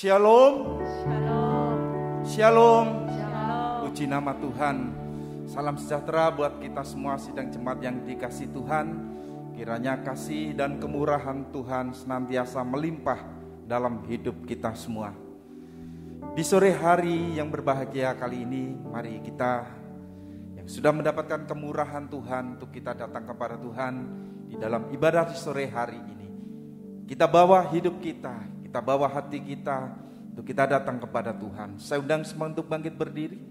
Shalom. Shalom. Shalom. Shalom. Puji nama Tuhan. Salam sejahtera buat kita semua sidang jemaat yang dikasih Tuhan. Kiranya kasih dan kemurahan Tuhan senantiasa melimpah dalam hidup kita semua. Di sore hari yang berbahagia kali ini, mari kita yang sudah mendapatkan kemurahan Tuhan untuk kita datang kepada Tuhan di dalam ibadah di sore hari ini. Kita bawa hidup kita bawa hati kita untuk kita datang kepada Tuhan. Saya undang semua untuk bangkit berdiri.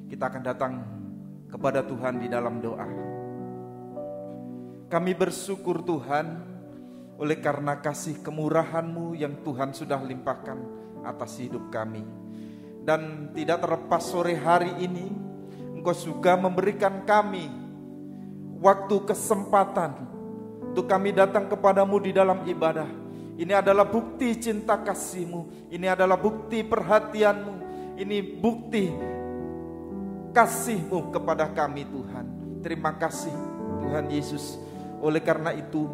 Kita akan datang kepada Tuhan di dalam doa. Kami bersyukur Tuhan oleh karena kasih kemurahan-Mu yang Tuhan sudah limpahkan atas hidup kami. Dan tidak terlepas sore hari ini, Engkau juga memberikan kami waktu kesempatan untuk kami datang kepadamu di dalam ibadah. Ini adalah bukti cinta kasih-Mu. Ini adalah bukti perhatian-Mu. Ini bukti kasih-Mu kepada kami Tuhan. Terima kasih Tuhan Yesus. Oleh karena itu,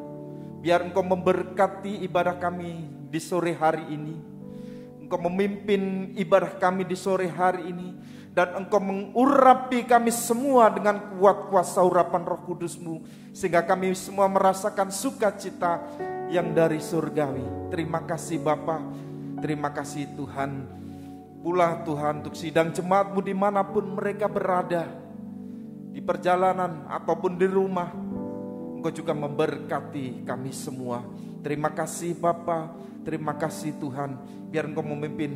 biar Engkau memberkati ibadah kami di sore hari ini. Engkau memimpin ibadah kami di sore hari ini. Dan Engkau mengurapi kami semua dengan kuat kuasa urapan Roh Kudus-Mu. Sehingga kami semua merasakan sukacita yang dari surgawi. Terima kasih Bapa, terima kasih Tuhan. Pula Tuhan untuk sidang jemaat-Mu dimanapun mereka berada, di perjalanan ataupun di rumah, Engkau juga memberkati kami semua. Terima kasih Bapa, terima kasih Tuhan. Biar Engkau memimpin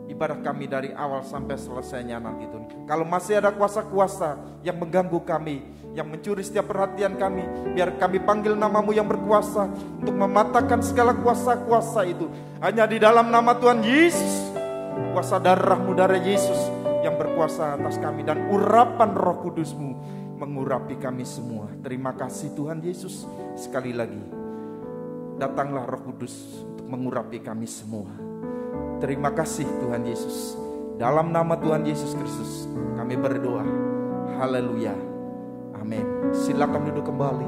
ibadah kami dari awal sampai selesainya nanti Tuhan. Kalau masih ada kuasa-kuasa yang mengganggu kami, yang mencuri setiap perhatian kami, biar kami panggil nama-Mu yang berkuasa untuk mematahkan segala kuasa-kuasa itu. Hanya di dalam nama Tuhan Yesus, kuasa darah-Mu, darah Yesus yang berkuasa atas kami, dan urapan Roh Kudus-Mu mengurapi kami semua. Terima kasih Tuhan Yesus. Sekali lagi, datanglah Roh Kudus untuk mengurapi kami semua. Terima kasih Tuhan Yesus. Dalam nama Tuhan Yesus Kristus kami berdoa. Haleluya. Amin. Silakan duduk kembali.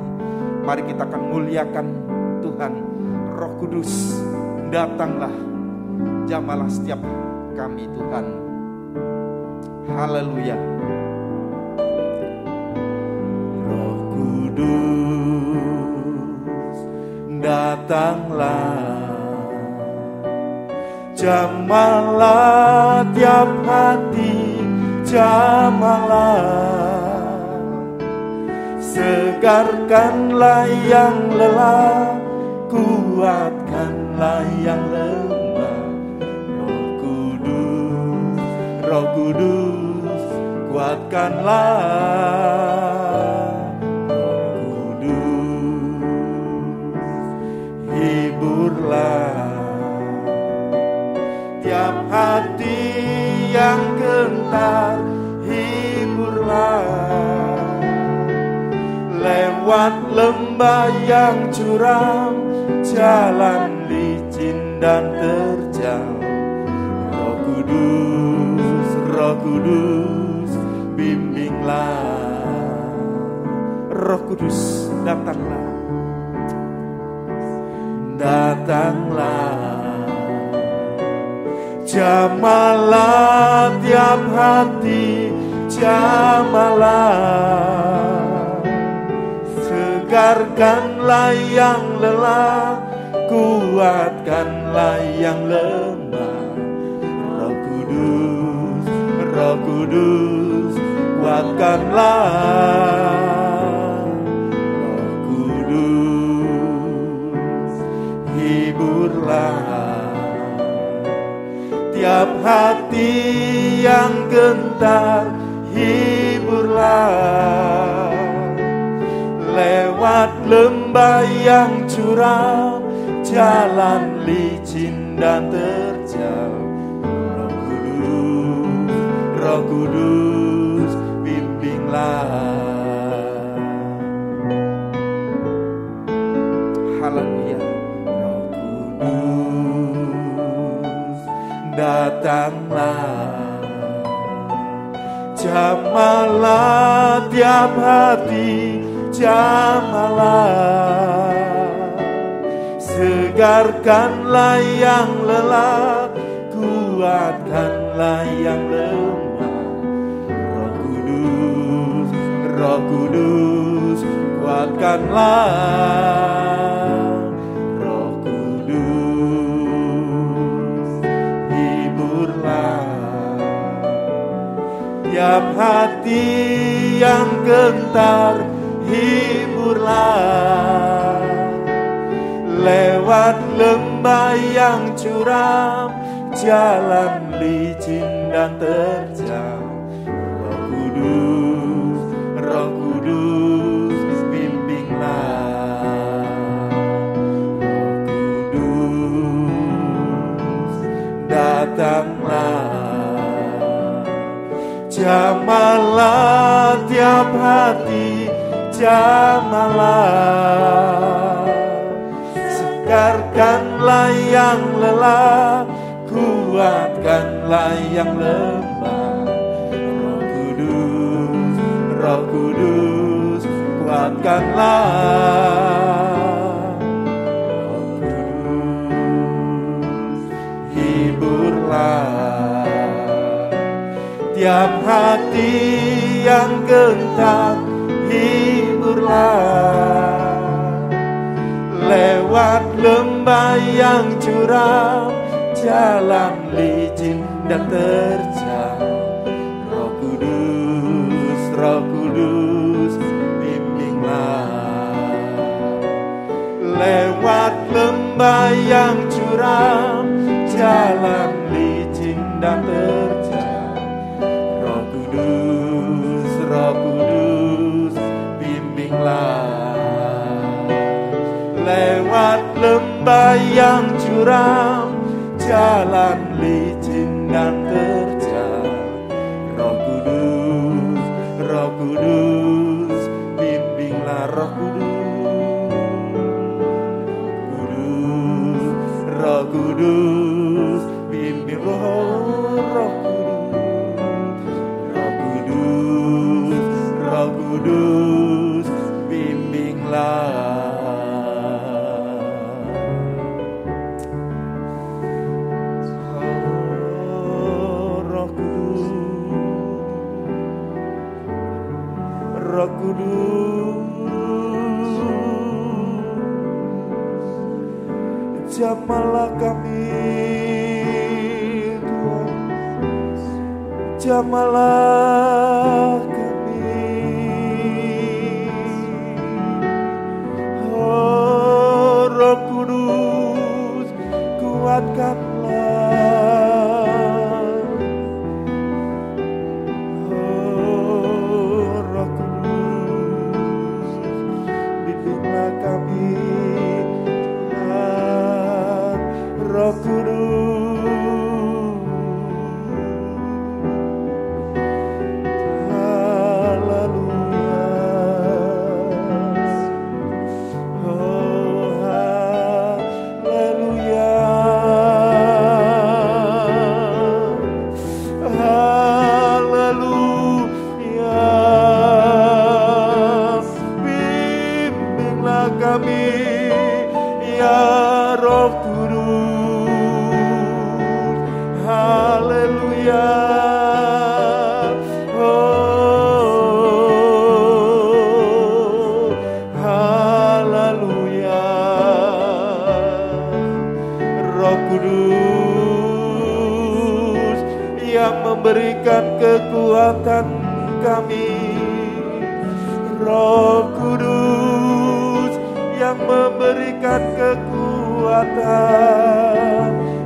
Mari kita akan muliakan Tuhan. Roh Kudus, datanglah, jamalah setiap kami Tuhan. Haleluya. Roh Kudus, datanglah, jamalah tiap hati, jamalah. Segarkanlah yang lelah, kuatkanlah yang lemah. Roh Kudus, kuatkanlah. Roh Kudus, hiburlah tiap hati yang gentar, hiburlah. Lewat lembah yang curam, jalan licin dan terjal. Roh Kudus, bimbinglah. Roh Kudus, datanglah, datanglah. Jamalah tiap hati, jamalah. Segarkanlah yang lelah, kuatkanlah yang lemah. Roh Kudus, kuatkanlah. Roh Kudus, hiburlah tiap hati yang gentar, hiburlah. Lewat lembah yang curam, jalan licin dan terjal. Roh Kudus, bimbinglah. Haleluya. Roh Kudus, datanglah, jamalah tiap hati, jamalah. Segarkanlah yang lelah, kuatkanlah yang lemah. Roh Kudus, Roh Kudus, kuatkanlah. Roh Kudus, hiburlah tiap hati yang gentar, hiburlah lewat lembah yang curam, jalan licin dan terjal. Roh Kudus, Roh Kudus, bimbinglah. Roh Kudus, datanglah. Jamahlah tiap hati, jamahlah. Segarkanlah yang lelah, kuatkanlah yang lemah. Roh Kudus, Roh Kudus, kuatkanlah. Roh Kudus, hiburlah tiap hati yang gentar, hiburlah lewat lembah yang curam, jalan licin dan terjal. Roh Kudus, Roh Kudus, bimbinglah lewat lembah yang curam, jalan licin dan terjal. Roh Kudus, Roh Kudus, bimbinglah lewat lembah yang curam, jalan licin dan terjal. Roh Kudus, Roh Kudus, bimbinglah. Roh Kudus, Roh Kudus, bimbing. Roh Kudus, Roh Kudus, bimbinglah. Roh Kudus, jamahlah kami Tuhan, jamahlah kami. Oh Roh Kudus, kuatkanlah. Kami Tuhan, Roh Kudus, haleluya. Oh haleluya, haleluya. Kami ya Roh Kudus, haleluya. Oh haleluya. Roh Kudus yang memberikan kekuatan kami, Roh Kudus yang memberikan kekuatan,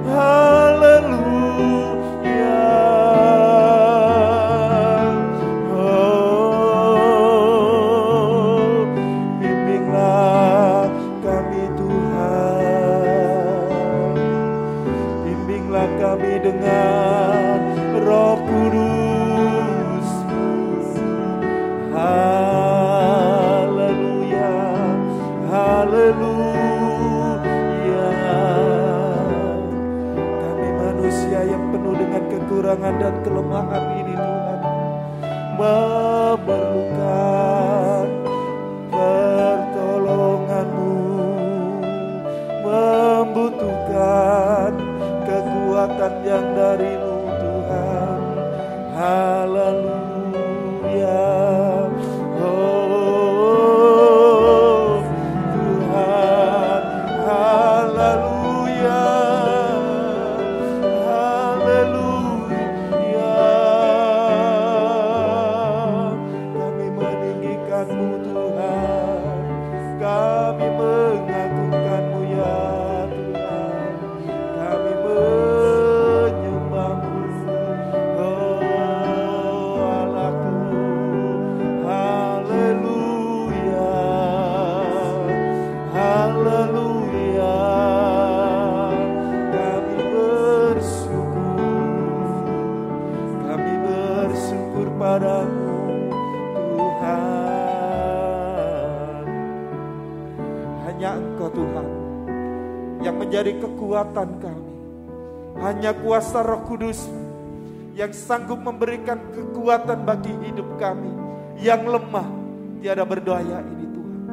haleluya. Oh bimbinglah kami Tuhan, bimbinglah kami dengan Roh Kudus, haleluya, haleluya. Kami manusia yang penuh dengan kekurangan dan kelemahan ini Tuhan, memerlukan pertolongan-Mu, membutuhkan kekuatan kekuatan yang dari-Mu Tuhan. Haleluya. Oh Tuhan, haleluya. Haleluya. Kami meninggikan-Mu Tuhan, kami mengagungkan-Mu ya Tuhan, kami menyembah-Mu. Oh Allahku, haleluya, haleluya. Kami bersyukur padamu Tuhan. Hanya Engkau Tuhan yang menjadi kekuatan kami. Hanya kuasa Roh Kudus yang sanggup memberikan kekuatan bagi hidup kami yang lemah, tiada berdaya ini Tuhan.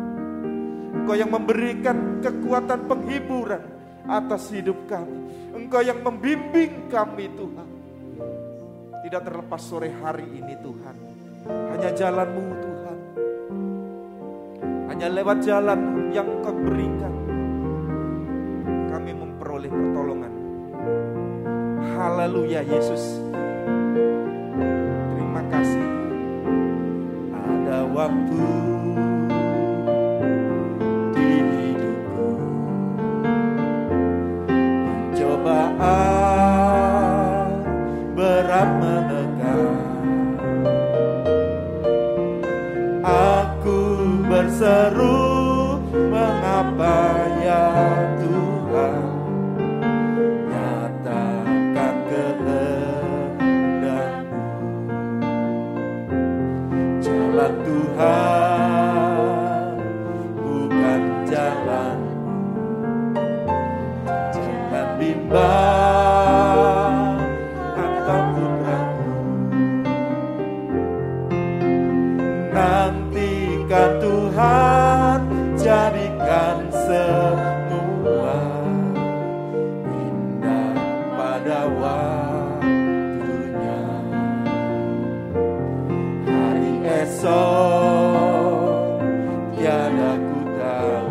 Engkau yang memberikan kekuatan penghiburan atas hidup kami. Engkau yang membimbing kami Tuhan. Tidak terlepas sore hari ini Tuhan, hanya jalan-Mu Tuhan, hanya lewat jalan yang Engkau berikan kami memperoleh pertolongan. Haleluya Yesus. Terima kasih. Ada waktu di hidupku, cobaan berat menekan. Aku berseru, mengapa ya Tuhan? Nyatakan kehendak-Mu. Jalan Tuhan bukan jalan-Mu. Jangan bimbang ataupun ragu. Nantikan Tuhan, jadikan semua indah pada waktunya. Hari esok tiada ku tahu,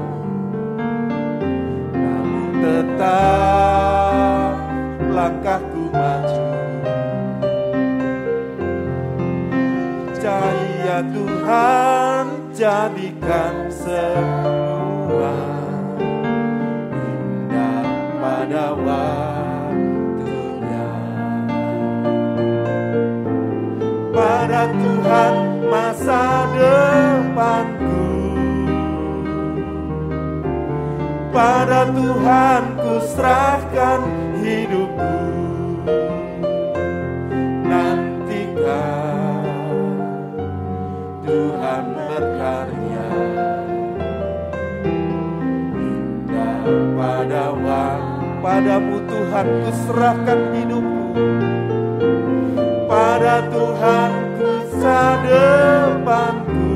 namun tetap langkahku maju. Percaya Tuhan, jadikan semua indah pada waktunya. Pada Tuhan masa depanku, pada Tuhan ku serahkan hidupku. Nantikan Tuhan berkarya, indah pada padamu Tuhan ku serahkan hidupku. Pada Tuhan ku depanku,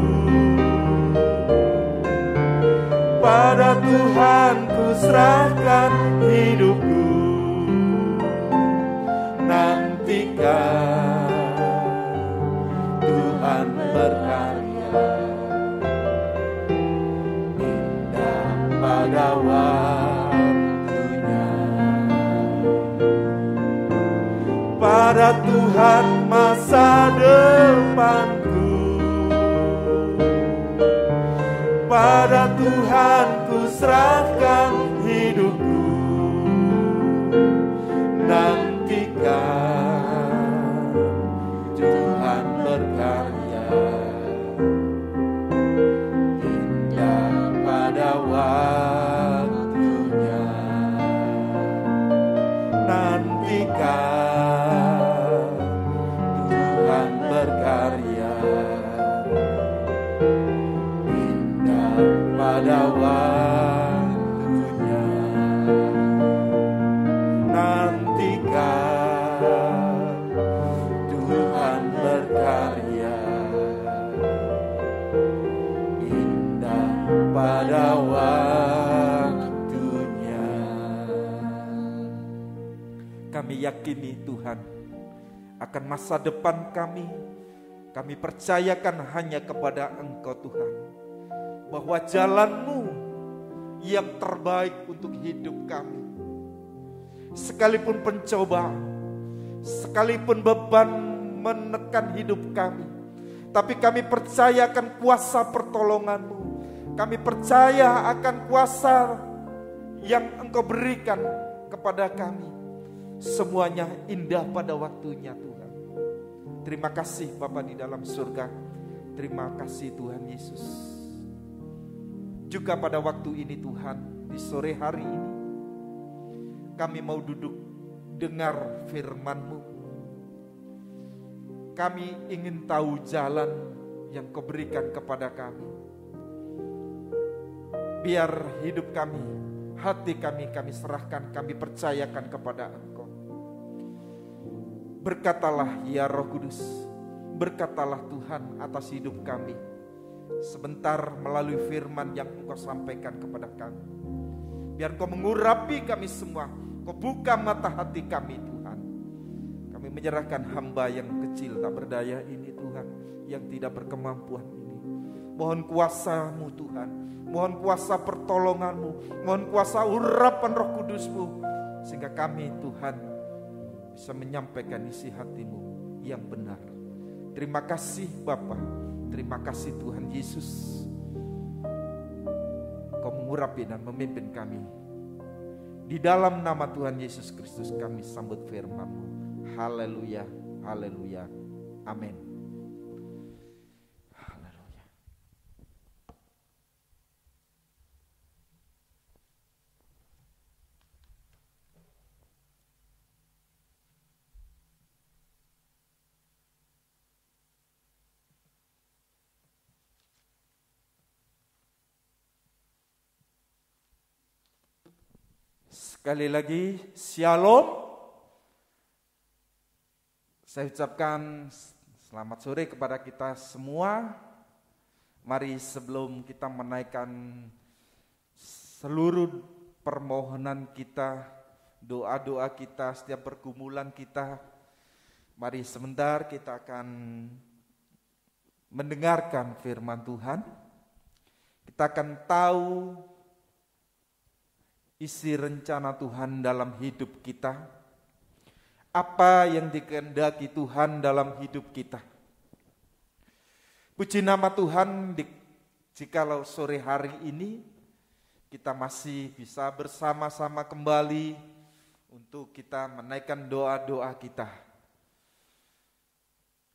pada Tuhan ku serahkan hidupku. Nantikan Tuhan berkarya, indah pada waktunya. Pada Tuhan masa depanku, pada Tuhan ku serahkan hidupku. Nantikan Tuhan berkarya, indah pada waktunya. Nantikan Tuhan berkarya, indah pada waktunya. Nantikan Tuhan berkarya, indah pada waktunya. Kami yakini Tuhan akan masa depan kami percayakan hanya kepada Engkau Tuhan. Bahwa jalan-Mu yang terbaik untuk hidup kami. Sekalipun pencobaan, sekalipun beban menekan hidup kami, tapi kami percaya akan kuasa pertolongan-Mu. Kami percaya akan kuasa yang Engkau berikan kepada kami. Semuanya indah pada waktunya Tuhan. Terima kasih Bapa di dalam surga. Terima kasih Tuhan Yesus. Juga pada waktu ini Tuhan, di sore hari ini, kami mau duduk dengar firman-Mu. Kami ingin tahu jalan yang Kau berikan kepada kami. Biar hidup kami, hati kami serahkan, kami percayakan kepada Engkau. Berkatalah ya Roh Kudus, berkatalah Tuhan atas hidup kami. Sebentar melalui firman yang Engkau sampaikan kepada kami. Biar Kau mengurapi kami semua, Kau buka mata hati kami Tuhan. Kami menyerahkan hamba yang kecil tak berdaya ini Tuhan, yang tidak berkemampuan ini. Mohon kuasa-Mu Tuhan, mohon kuasa pertolongan-Mu, mohon kuasa urapan Roh Kudus-Mu, sehingga kami Tuhan bisa menyampaikan isi hati-Mu yang benar. Terima kasih Bapa, terima kasih Tuhan Yesus. Kau mengurapi dan memimpin kami. Di dalam nama Tuhan Yesus Kristus kami sambut firman-Mu. Haleluya, haleluya, amin. Haleluya. Sekali lagi, Shalom. Saya ucapkan selamat sore kepada kita semua. Mari sebelum kita menaikkan seluruh permohonan kita, doa-doa kita, setiap pergumulan kita, mari sebentar kita akan mendengarkan firman Tuhan. Kita akan tahu isi rencana Tuhan dalam hidup kita. Apa yang dikehendaki Tuhan dalam hidup kita. Puji nama Tuhan, jikalau sore hari ini kita masih bisa bersama-sama kembali untuk kita menaikkan doa-doa kita.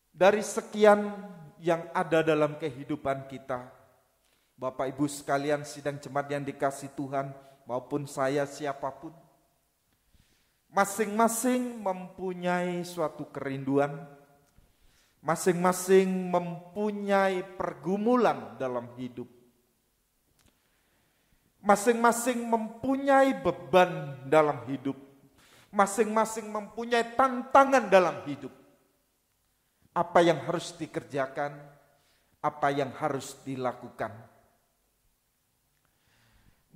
Dari sekian yang ada dalam kehidupan kita, Bapak Ibu sekalian sidang jemaat yang dikasihi Tuhan, maupun saya siapapun, masing-masing mempunyai suatu kerinduan, masing-masing mempunyai pergumulan dalam hidup, masing-masing mempunyai beban dalam hidup, masing-masing mempunyai tantangan dalam hidup. Apa yang harus dikerjakan, apa yang harus dilakukan.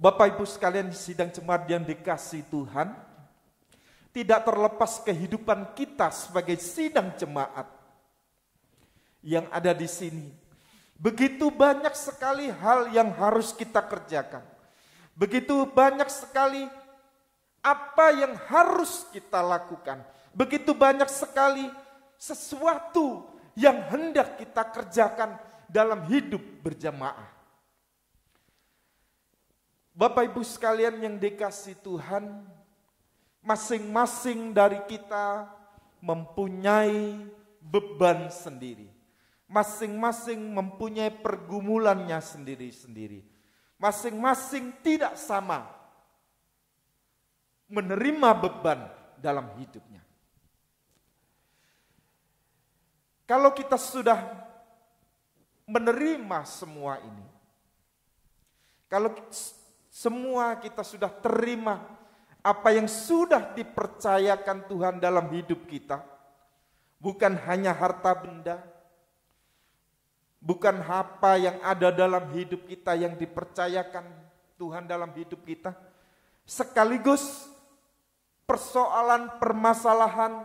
Bapak Ibu sekalian sidang jemaat yang dikasihi Tuhan, tidak terlepas kehidupan kita sebagai sidang jemaat yang ada di sini. Begitu banyak sekali hal yang harus kita kerjakan. Begitu banyak sekali apa yang harus kita lakukan. Begitu banyak sekali sesuatu yang hendak kita kerjakan dalam hidup berjamaah. Bapak Ibu sekalian yang dikasihi Tuhan, masing-masing dari kita mempunyai beban sendiri. Masing-masing mempunyai pergumulannya sendiri-sendiri. Masing-masing tidak sama menerima beban dalam hidupnya. Kalau kita sudah menerima semua ini, kalau semua kita sudah terima apa yang sudah dipercayakan Tuhan dalam hidup kita, bukan hanya harta benda, bukan apa yang ada dalam hidup kita yang dipercayakan Tuhan dalam hidup kita, sekaligus persoalan, permasalahan,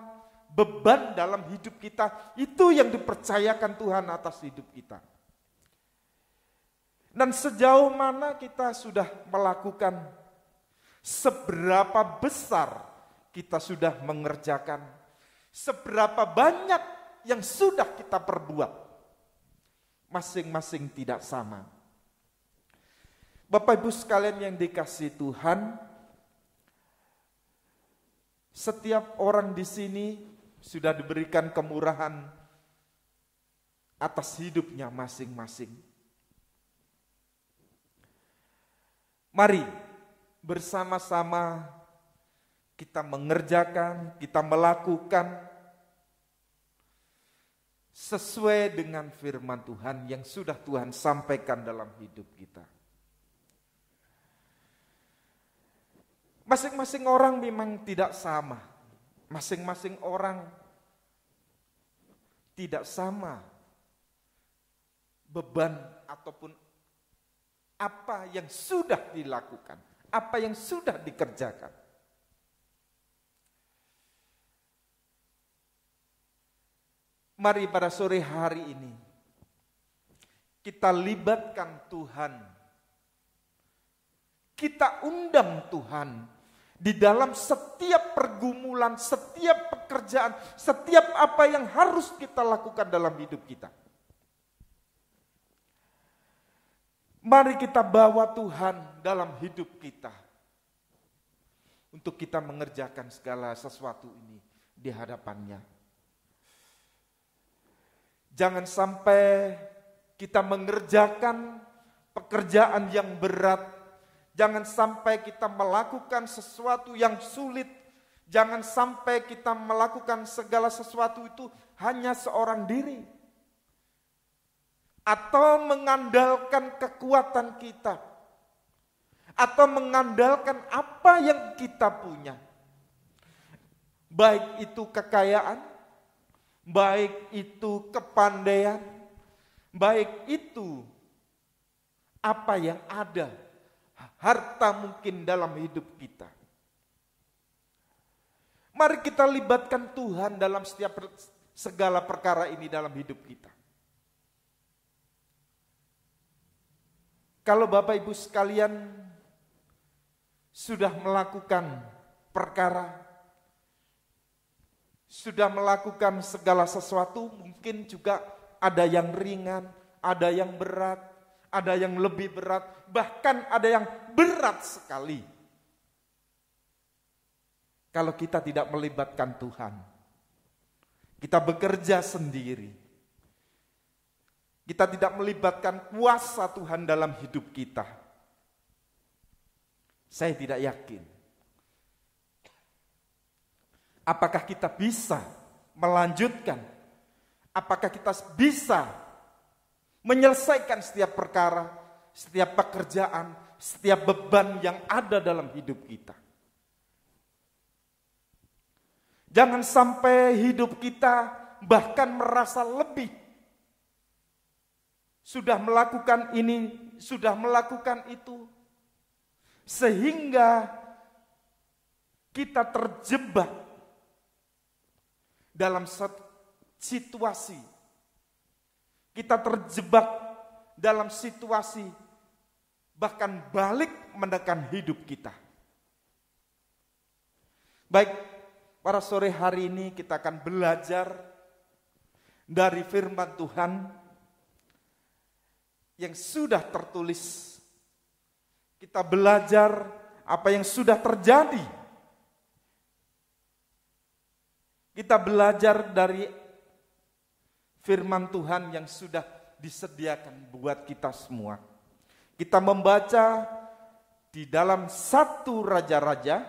beban dalam hidup kita, itu yang dipercayakan Tuhan atas hidup kita. Dan sejauh mana kita sudah melakukan, seberapa besar kita sudah mengerjakan, seberapa banyak yang sudah kita perbuat, masing-masing tidak sama. Bapak Ibu sekalian yang dikasihi Tuhan, setiap orang di sini sudah diberikan kemurahan atas hidupnya masing-masing. Mari bersama-sama kita mengerjakan, kita melakukan sesuai dengan firman Tuhan yang sudah Tuhan sampaikan dalam hidup kita. Masing-masing orang memang tidak sama. Masing-masing orang tidak sama beban ataupun apa yang sudah dilakukan, apa yang sudah dikerjakan. Mari pada sore hari ini kita libatkan Tuhan. Kita undang Tuhan di dalam setiap pergumulan, setiap pekerjaan, setiap apa yang harus kita lakukan dalam hidup kita. Mari kita bawa Tuhan dalam hidup kita untuk kita mengerjakan segala sesuatu ini di hadapannya. Jangan sampai kita mengerjakan pekerjaan yang berat. Jangan sampai kita melakukan sesuatu yang sulit. Jangan sampai kita melakukan segala sesuatu itu hanya seorang diri. Atau mengandalkan kekuatan kita. Atau mengandalkan apa yang kita punya. Baik itu kekayaan, baik itu kepandaian, baik itu apa yang ada, harta mungkin dalam hidup kita. Mari kita libatkan Tuhan dalam segala perkara ini dalam hidup kita. Kalau Bapak Ibu sekalian sudah melakukan perkara, sudah melakukan segala sesuatu, mungkin juga ada yang ringan, ada yang berat, ada yang lebih berat, bahkan ada yang berat sekali. Kalau kita tidak melibatkan Tuhan, kita bekerja sendiri. Kita tidak melibatkan kuasa Tuhan dalam hidup kita. Saya tidak yakin. Apakah kita bisa melanjutkan? Apakah kita bisa menyelesaikan setiap perkara, setiap pekerjaan, setiap beban yang ada dalam hidup kita? Jangan sampai hidup kita bahkan merasa lebih. Sudah melakukan ini, sudah melakukan itu. Sehingga kita terjebak dalam situasi. Kita terjebak dalam situasi bahkan balik menekan hidup kita. Baik, pada sore hari ini kita akan belajar dari firman Tuhan yang sudah tertulis. Kita belajar apa yang sudah terjadi. Kita belajar dari firman Tuhan yang sudah disediakan buat kita semua. Kita membaca di dalam 1 Raja-Raja.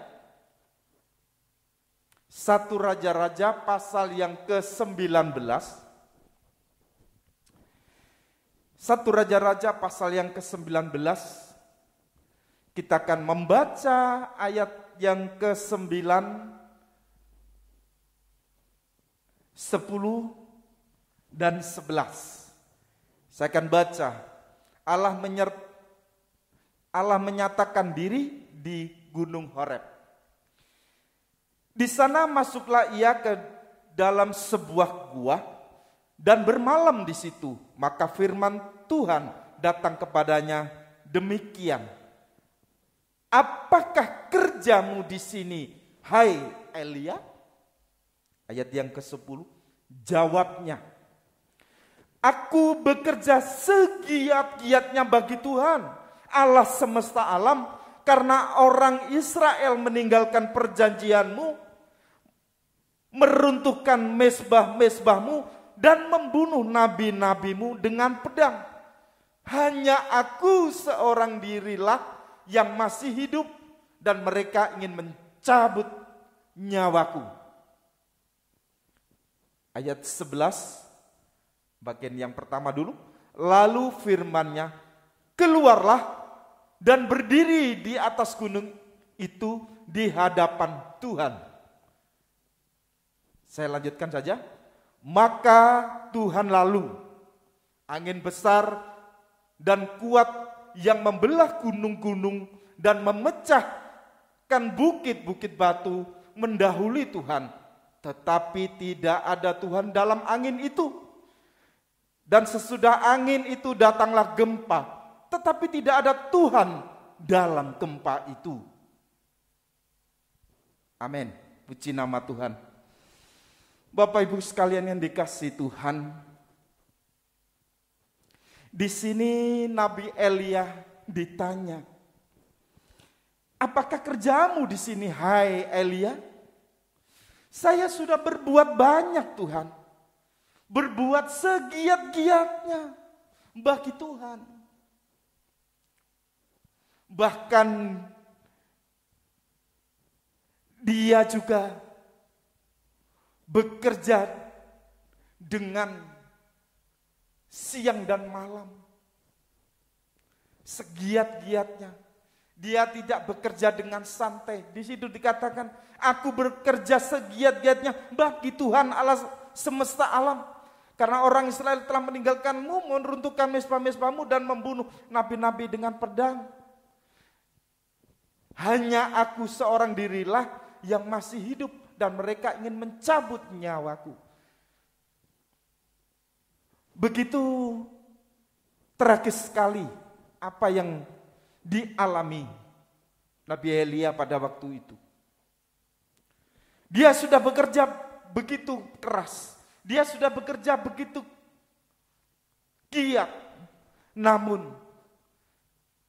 1 Raja-Raja pasal yang ke-19. 1 Raja-Raja pasal yang ke-19, kita akan membaca ayat yang ke-9, 10, dan 11. Saya akan baca. Allah menyatakan diri di Gunung Horeb. Di sana masuklah ia ke dalam sebuah gua dan bermalam di situ. Maka firman Tuhan datang kepadanya demikian. Apakah kerjamu di sini, hai Elia? Ayat yang ke-10. Jawabnya, aku bekerja segiat-giatnya bagi Tuhan, Allah semesta alam, karena orang Israel meninggalkan perjanjianmu, meruntuhkan mezbah-mezbahmu, dan membunuh nabi-nabimu dengan pedang. Hanya aku seorang dirilah yang masih hidup, dan mereka ingin mencabut nyawaku. Ayat 11, bagian yang pertama dulu. Lalu firman-Nya, keluarlah dan berdiri di atas gunung itu di hadapan Tuhan. Saya lanjutkan saja. Maka Tuhan lalu, angin besar dan kuat yang membelah gunung-gunung dan memecahkan bukit-bukit batu mendahului Tuhan. Tetapi tidak ada Tuhan dalam angin itu. Dan sesudah angin itu datanglah gempa. Tetapi tidak ada Tuhan dalam gempa itu. Amin. Puji nama Tuhan. Bapak Ibu sekalian yang dikasihi Tuhan. Di sini Nabi Elia ditanya, apakah kerjamu di sini, hai Elia? Saya sudah berbuat banyak Tuhan. Berbuat segiat-giatnya bagi Tuhan. Bahkan dia juga bekerja dengan siang dan malam. Segiat-giatnya. Dia tidak bekerja dengan santai. Di situ dikatakan, aku bekerja segiat-giatnya bagi Tuhan Allah semesta alam. Karena orang Israel telah meninggalkanmu, meruntuhkan mezbah-mezbahmu dan membunuh nabi-nabi dengan pedang. Hanya aku seorang dirilah yang masih hidup dan mereka ingin mencabut nyawaku. Begitu tragis sekali apa yang dialami Nabi Elia pada waktu itu. Dia sudah bekerja begitu keras. Dia sudah bekerja begitu giat. Namun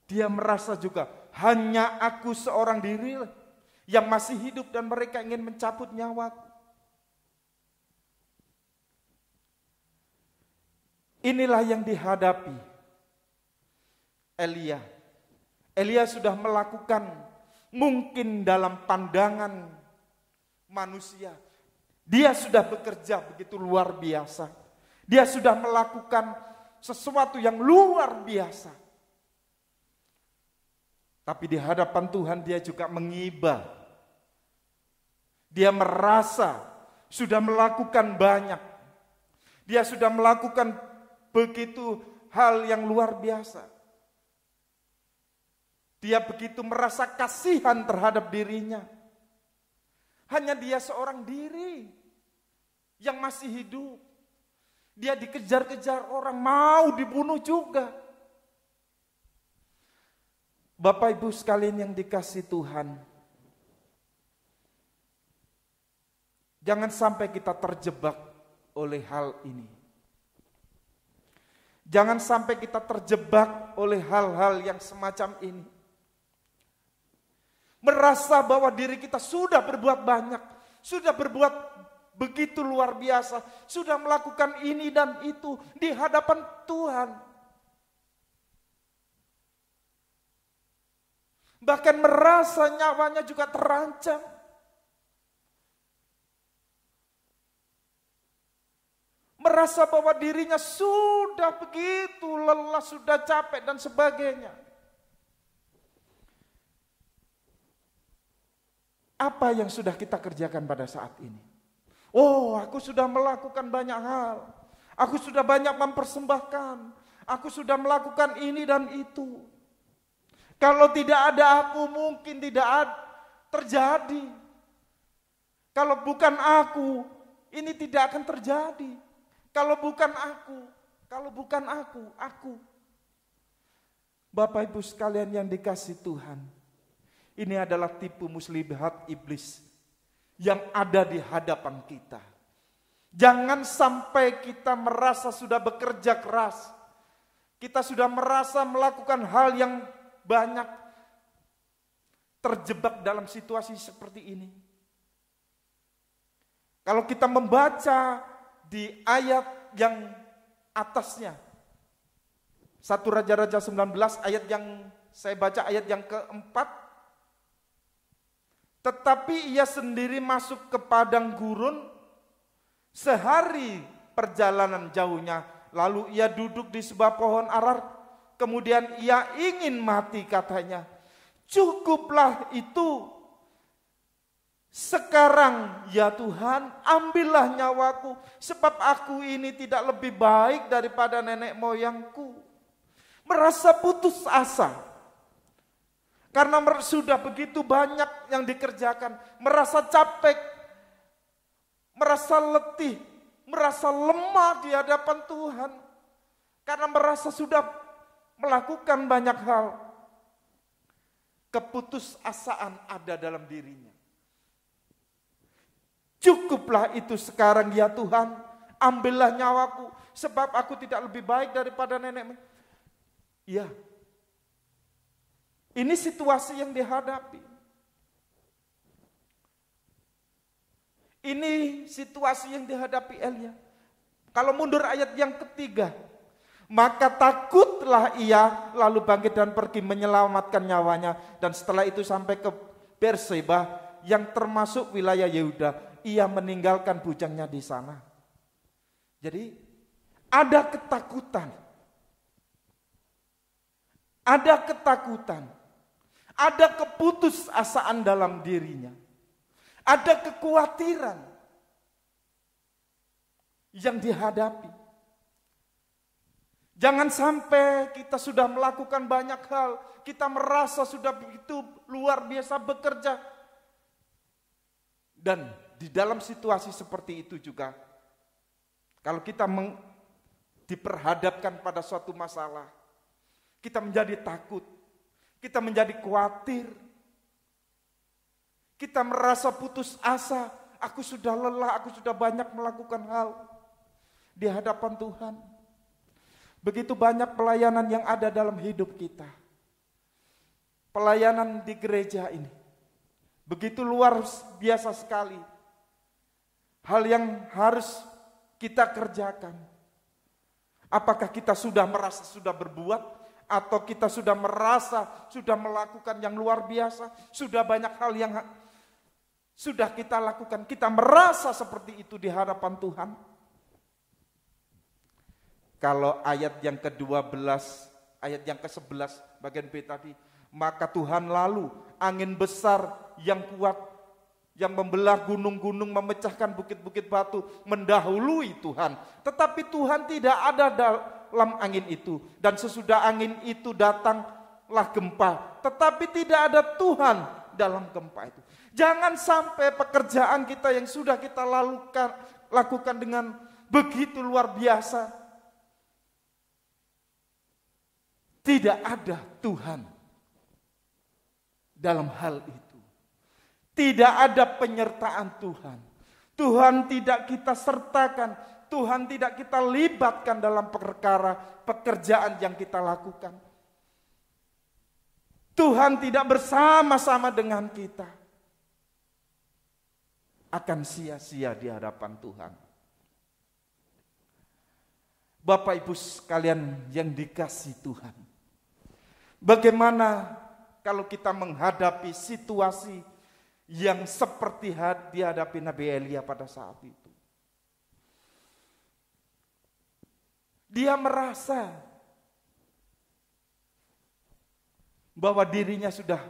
dia merasa juga hanya aku seorang diri yang masih hidup dan mereka ingin mencabut nyawaku. Inilah yang dihadapi Elia. Elia sudah melakukan mungkin dalam pandangan manusia. Dia sudah bekerja begitu luar biasa. Dia sudah melakukan sesuatu yang luar biasa. Tapi di hadapan Tuhan dia juga mengiba. Dia merasa sudah melakukan banyak. Dia sudah melakukan begitu hal yang luar biasa. Dia begitu merasa kasihan terhadap dirinya. Hanya dia seorang diri yang masih hidup. Dia dikejar-kejar orang, mau dibunuh juga. Bapak Ibu sekalian yang dikasihi Tuhan, jangan sampai kita terjebak oleh hal ini. Jangan sampai kita terjebak oleh hal-hal yang semacam ini. Merasa bahwa diri kita sudah berbuat banyak, sudah berbuat begitu luar biasa, sudah melakukan ini dan itu di hadapan Tuhan. Bahkan merasa nyawanya juga terancam. Merasa bahwa dirinya sudah begitu lelah, sudah capek dan sebagainya. Apa yang sudah kita kerjakan pada saat ini? Oh, aku sudah melakukan banyak hal. Aku sudah banyak mempersembahkan. Aku sudah melakukan ini dan itu. Kalau tidak ada aku mungkin tidak terjadi. Kalau bukan aku, ini tidak akan terjadi. Kalau bukan aku. Bapak Ibu sekalian yang dikasihi Tuhan, ini adalah tipu muslihat iblis yang ada di hadapan kita. Jangan sampai kita merasa sudah bekerja keras, kita sudah merasa melakukan hal yang banyak, terjebak dalam situasi seperti ini. Kalau kita membaca di ayat yang atasnya, 1 Raja-Raja 19 ayat yang saya baca ayat yang keempat, tetapi ia sendiri masuk ke padang gurun sehari perjalanan jauhnya, lalu ia duduk di sebuah pohon arar, kemudian ia ingin mati, katanya, cukuplah itu, sekarang ya Tuhan, ambillah nyawaku, sebab aku ini tidak lebih baik daripada nenek moyangku. Merasa putus asa, karena sudah begitu banyak yang dikerjakan, merasa capek, merasa letih, merasa lemah di hadapan Tuhan, karena merasa sudah melakukan banyak hal. Keputusasaan ada dalam dirinya. Cukuplah itu sekarang ya Tuhan, ambillah nyawaku, sebab aku tidak lebih baik daripada nenek. Ya, ini situasi yang dihadapi. Ini situasi yang dihadapi Elia. Kalau mundur ayat yang ketiga, maka takutlah ia, lalu bangkit dan pergi menyelamatkan nyawanya, dan setelah itu sampai ke Berseba yang termasuk wilayah Yehuda. Ia meninggalkan bujangnya di sana. Jadi ada ketakutan. Ada ketakutan, ada keputusasaan dalam dirinya, ada kekhawatiran yang dihadapi. Jangan sampai kita sudah melakukan banyak hal, kita merasa sudah begitu luar biasa bekerja. Dan di dalam situasi seperti itu juga, kalau kita diperhadapkan pada suatu masalah, kita menjadi takut, kita menjadi khawatir, kita merasa putus asa, aku sudah lelah, aku sudah banyak melakukan hal di hadapan Tuhan. Begitu banyak pelayanan yang ada dalam hidup kita. Pelayanan di gereja ini begitu luar biasa sekali. Hal yang harus kita kerjakan. Apakah kita sudah merasa sudah berbuat? Atau kita sudah merasa, sudah melakukan yang luar biasa, sudah banyak hal yang sudah kita lakukan. Kita merasa seperti itu di hadapan Tuhan. Kalau ayat yang ke-12, ayat yang ke-11 bagian B tadi, maka Tuhan lalu angin besar yang kuat, yang membelah gunung-gunung, memecahkan bukit-bukit batu, mendahului Tuhan. Tetapi Tuhan tidak ada dalam angin itu, dan sesudah angin itu datanglah gempa, tetapi tidak ada Tuhan dalam gempa itu. Jangan sampai pekerjaan kita yang sudah kita lakukan dengan begitu luar biasa, tidak ada Tuhan dalam hal itu. Tidak ada penyertaan Tuhan. Tuhan tidak kita sertakan, Tuhan tidak kita libatkan dalam perkara pekerjaan yang kita lakukan. Tuhan tidak bersama-sama dengan kita. Akan sia-sia di hadapan Tuhan. Bapak Ibu sekalian yang dikasihi Tuhan. Bagaimana kalau kita menghadapi situasi yang seperti dihadapi Nabi Elia pada saat itu? Dia merasa bahwa dirinya sudah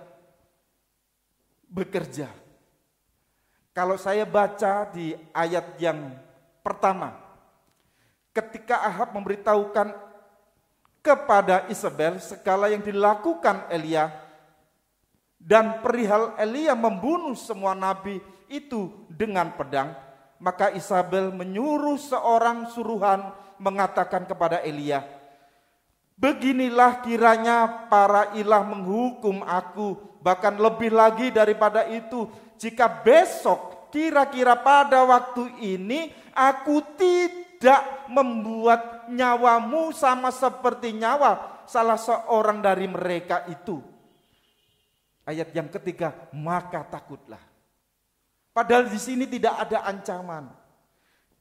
bekerja. Kalau saya baca di ayat yang pertama, ketika Ahab memberitahukan kepada Isabel segala yang dilakukan Elia, dan perihal Elia membunuh semua nabi itu dengan pedang, maka Isabel menyuruh seorang suruhan mengatakan kepada Elia, beginilah kiranya para ilah menghukum aku, bahkan lebih lagi daripada itu, jika besok kira-kira pada waktu ini aku tidak membuat nyawamu sama seperti nyawa salah seorang dari mereka itu. Ayat yang ketiga, maka takutlah. Padahal di sini tidak ada ancaman.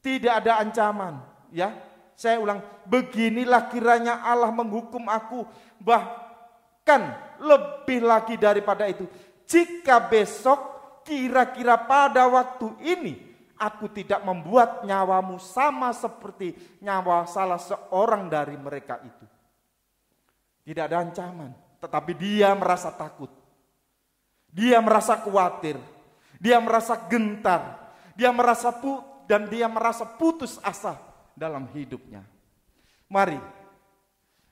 Tidak ada ancaman, ya. Saya ulang, beginilah kiranya Allah menghukum aku, bahkan lebih lagi daripada itu. Jika besok kira-kira pada waktu ini aku tidak membuat nyawamu sama seperti nyawa salah seorang dari mereka itu. Tidak ada ancaman, tetapi dia merasa takut. Dia merasa khawatir, dia merasa gentar, dia merasa putus asa dalam hidupnya. Mari,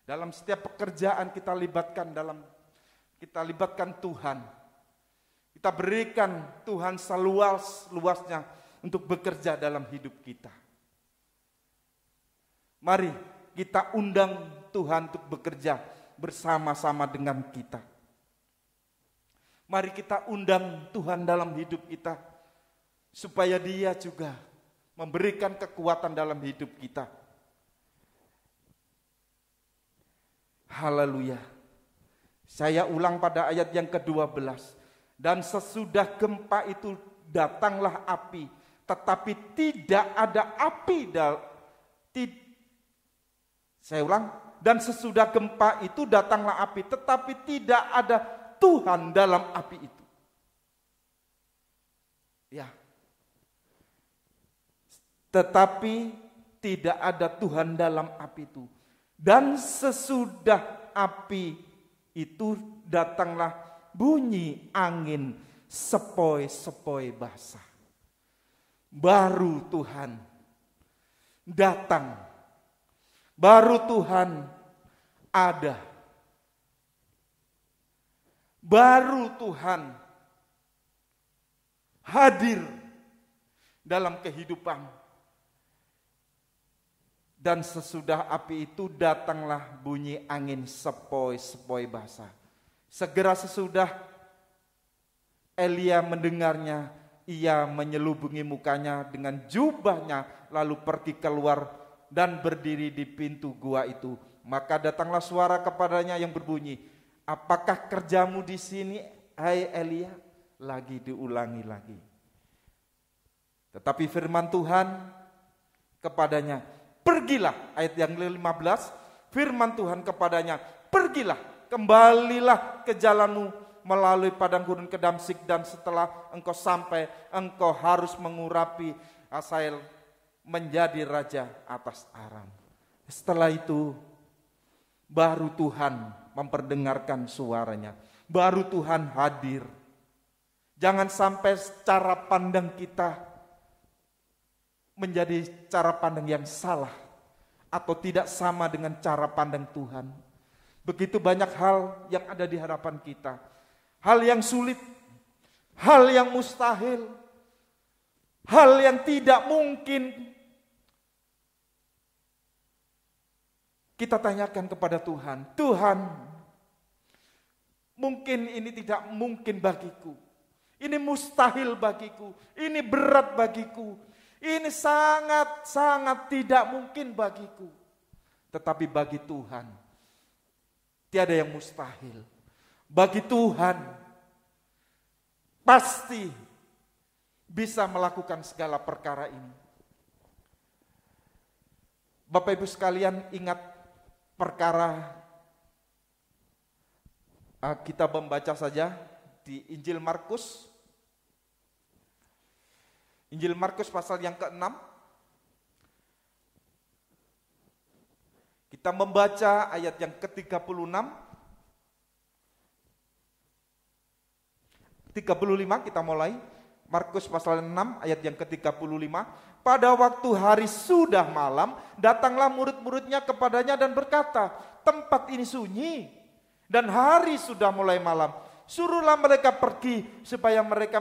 dalam setiap pekerjaan kita libatkan Tuhan. Kita berikan Tuhan seluas-luasnya untuk bekerja dalam hidup kita. Mari kita undang Tuhan untuk bekerja bersama-sama dengan kita. Mari kita undang Tuhan dalam hidup kita, supaya Dia juga memberikan kekuatan dalam hidup kita. Haleluya. Saya ulang pada ayat yang ke-12. Dan sesudah gempa itu datanglah api, tetapi tidak ada api. Saya ulang. Dan sesudah gempa itu datanglah api, tetapi tidak ada Tuhan dalam api itu. Ya. Tetapi tidak ada Tuhan dalam api itu. Dan sesudah api itu datanglah bunyi angin sepoi-sepoi basah. Baru Tuhan datang. Baru Tuhan ada. Baru Tuhan hadir dalam kehidupan. Dan sesudah api itu datanglah bunyi angin sepoi-sepoi basah. Segera sesudah Elia mendengarnya, ia menyelubungi mukanya dengan jubahnya, lalu pergi keluar dan berdiri di pintu gua itu. Maka datanglah suara kepadanya yang berbunyi, apakah kerjamu di sini, hai Elia? Lagi diulangi lagi. Tetapi firman Tuhan kepadanya, pergilah. Ayat yang ke-15, firman Tuhan kepadanya, pergilah, kembalilah ke jalanmu melalui padang gurun ke Damsyik, dan setelah engkau sampai, engkau harus mengurapi Hazael menjadi raja atas Aram. Setelah itu baru Tuhan memperdengarkan suaranya, baru Tuhan hadir. Jangan sampai cara pandang kita menjadi cara pandang yang salah atau tidak sama dengan cara pandang Tuhan. Begitu banyak hal yang ada di hadapan kita, hal yang sulit, hal yang mustahil, hal yang tidak mungkin. Kita tanyakan kepada Tuhan, Tuhan, mungkin ini tidak mungkin bagiku, ini mustahil bagiku, ini berat bagiku, ini sangat-sangat tidak mungkin bagiku. Tetapi bagi Tuhan tiada yang mustahil. Bagi Tuhan pasti bisa melakukan segala perkara ini. Bapak Ibu sekalian, ingat perkara, kita membaca saja di Injil Markus. Injil Markus pasal yang ke-6. Kita membaca ayat yang ke-36. 35 kita mulai. Markus pasal 6 ayat yang ke-35. Pada waktu hari sudah malam, datanglah murid-muridnya kepadanya dan berkata, tempat ini sunyi dan hari sudah mulai malam. Suruhlah mereka pergi supaya mereka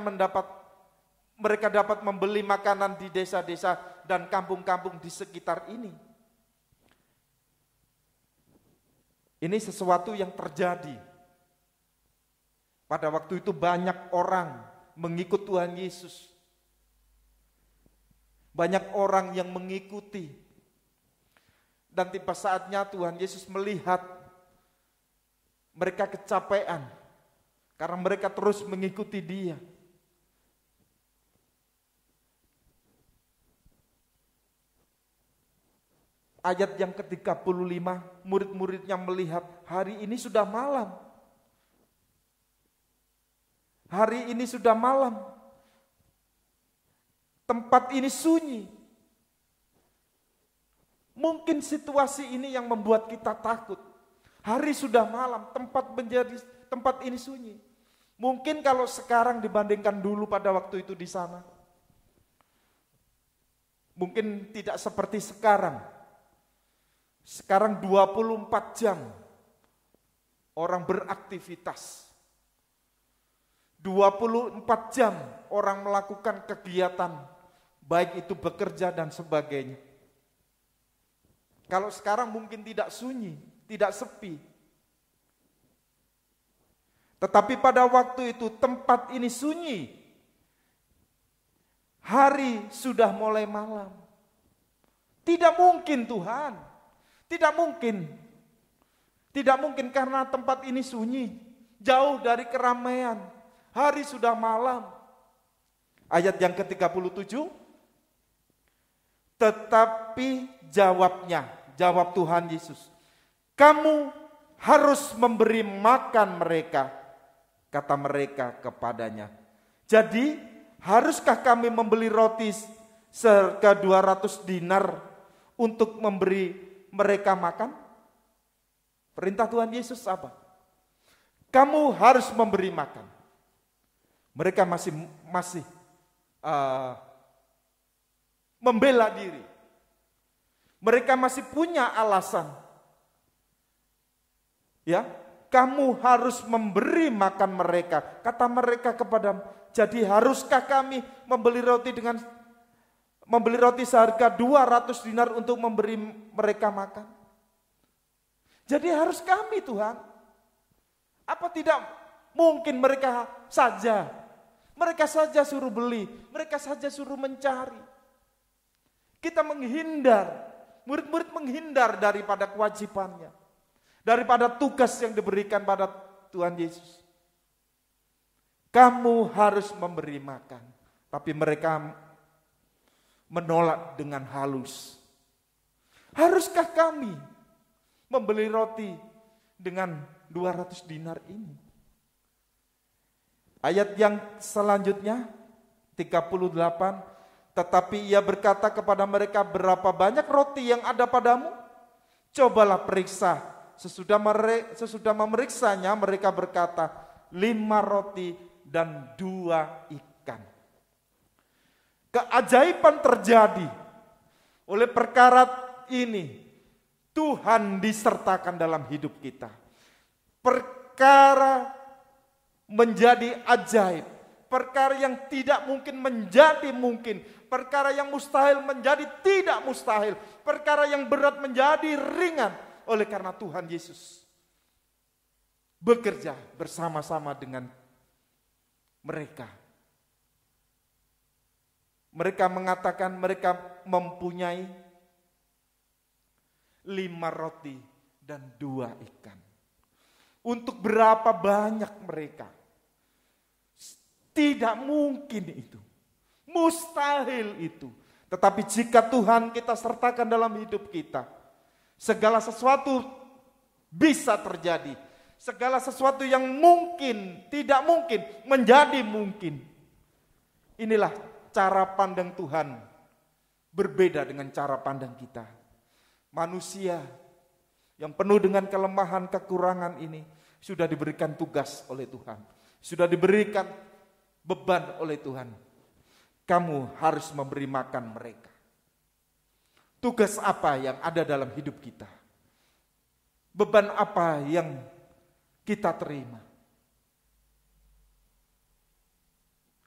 dapat membeli makanan di desa-desa dan kampung-kampung di sekitar ini. Ini sesuatu yang terjadi. Pada waktu itu banyak orang mengikut Tuhan Yesus. Banyak orang yang mengikuti. Dan tiba saatnya Tuhan Yesus melihat mereka kecapean karena mereka terus mengikuti Dia. Ayat yang ke-35, murid-muridnya melihat hari ini sudah malam. Hari ini sudah malam. Tempat ini sunyi. Mungkin situasi ini yang membuat kita takut. Hari sudah malam, tempat ini sunyi. Mungkin kalau sekarang dibandingkan dulu pada waktu itu di sana, mungkin tidak seperti sekarang. Sekarang 24 jam orang beraktivitas. 24 jam orang melakukan kegiatan, baik itu bekerja dan sebagainya. Kalau sekarang mungkin tidak sunyi, tidak sepi. Tetapi pada waktu itu tempat ini sunyi. Hari sudah mulai malam. Tidak mungkin Tuhan. Tidak mungkin. Tidak mungkin karena tempat ini sunyi. Jauh dari keramaian. Hari sudah malam. Ayat yang ke-37. Tetapi jawab Tuhan Yesus. Kamu harus memberi makan mereka, kata mereka kepadanya. Jadi, haruskah kami membeli roti seharga 200 dinar untuk memberi mereka makan? Perintah Tuhan Yesus apa? Kamu harus memberi makan. Mereka masih membela diri. Mereka masih punya alasan. Ya, kamu harus memberi makan mereka. Kata mereka kepada, jadi haruskah kami membeli roti seharga 200 dinar untuk memberi mereka makan? Jadi harus kami Tuhan. Apa tidak mungkin mereka saja suruh beli, mereka saja suruh mencari. Kita menghindar, murid-murid menghindar daripada kewajibannya, daripada tugas yang diberikan pada Tuhan Yesus. Kamu harus memberi makan, tapi mereka menolak dengan halus. Haruskah kami membeli roti dengan 200 dinar ini? Ayat yang selanjutnya 38, tetapi ia berkata kepada mereka, berapa banyak roti yang ada padamu? Cobalah periksa. Sesudah memeriksanya mereka berkata, 5 roti dan 2 ikan. Keajaiban terjadi. Oleh perkara ini, Tuhan disertakan dalam hidup kita. Perkara menjadi ajaib. Perkara yang tidak mungkin menjadi mungkin. Perkara yang mustahil menjadi tidak mustahil. Perkara yang berat menjadi ringan. Oleh karena Tuhan Yesus bekerja bersama-sama dengan mereka. Mereka mengatakan mereka mempunyai 5 roti dan 2 ikan. Untuk berapa banyak mereka? Tidak mungkin itu. Mustahil itu. Tetapi jika Tuhan kita sertakan dalam hidup kita, segala sesuatu bisa terjadi. Segala sesuatu yang mungkin, tidak mungkin, menjadi mungkin. Inilah cara pandang Tuhan. Berbeda dengan cara pandang kita. Manusia yang penuh dengan kelemahan, kekurangan ini sudah diberikan tugas oleh Tuhan. Sudah diberikan beban oleh Tuhan. Kamu harus memberi makan mereka. Tugas apa yang ada dalam hidup kita? Beban apa yang kita terima?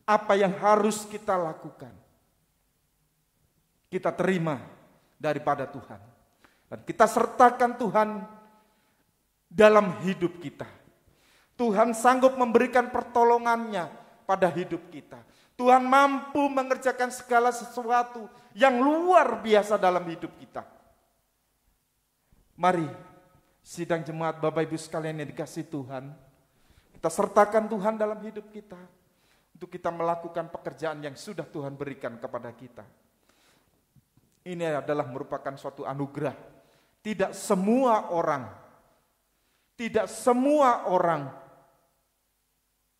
apa yang harus kita lakukan. Kita terima daripada Tuhan. Dan kita sertakan Tuhan dalam hidup kita. Tuhan sanggup memberikan pertolongannya pada hidup kita. Tuhan mampu mengerjakan segala sesuatu yang luar biasa dalam hidup kita. Mari, sidang jemaat Bapak Ibu sekalian yang dikasihi Tuhan, kita sertakan Tuhan dalam hidup kita, untuk kita melakukan pekerjaan yang sudah Tuhan berikan kepada kita. Ini adalah merupakan suatu anugerah. Tidak semua orang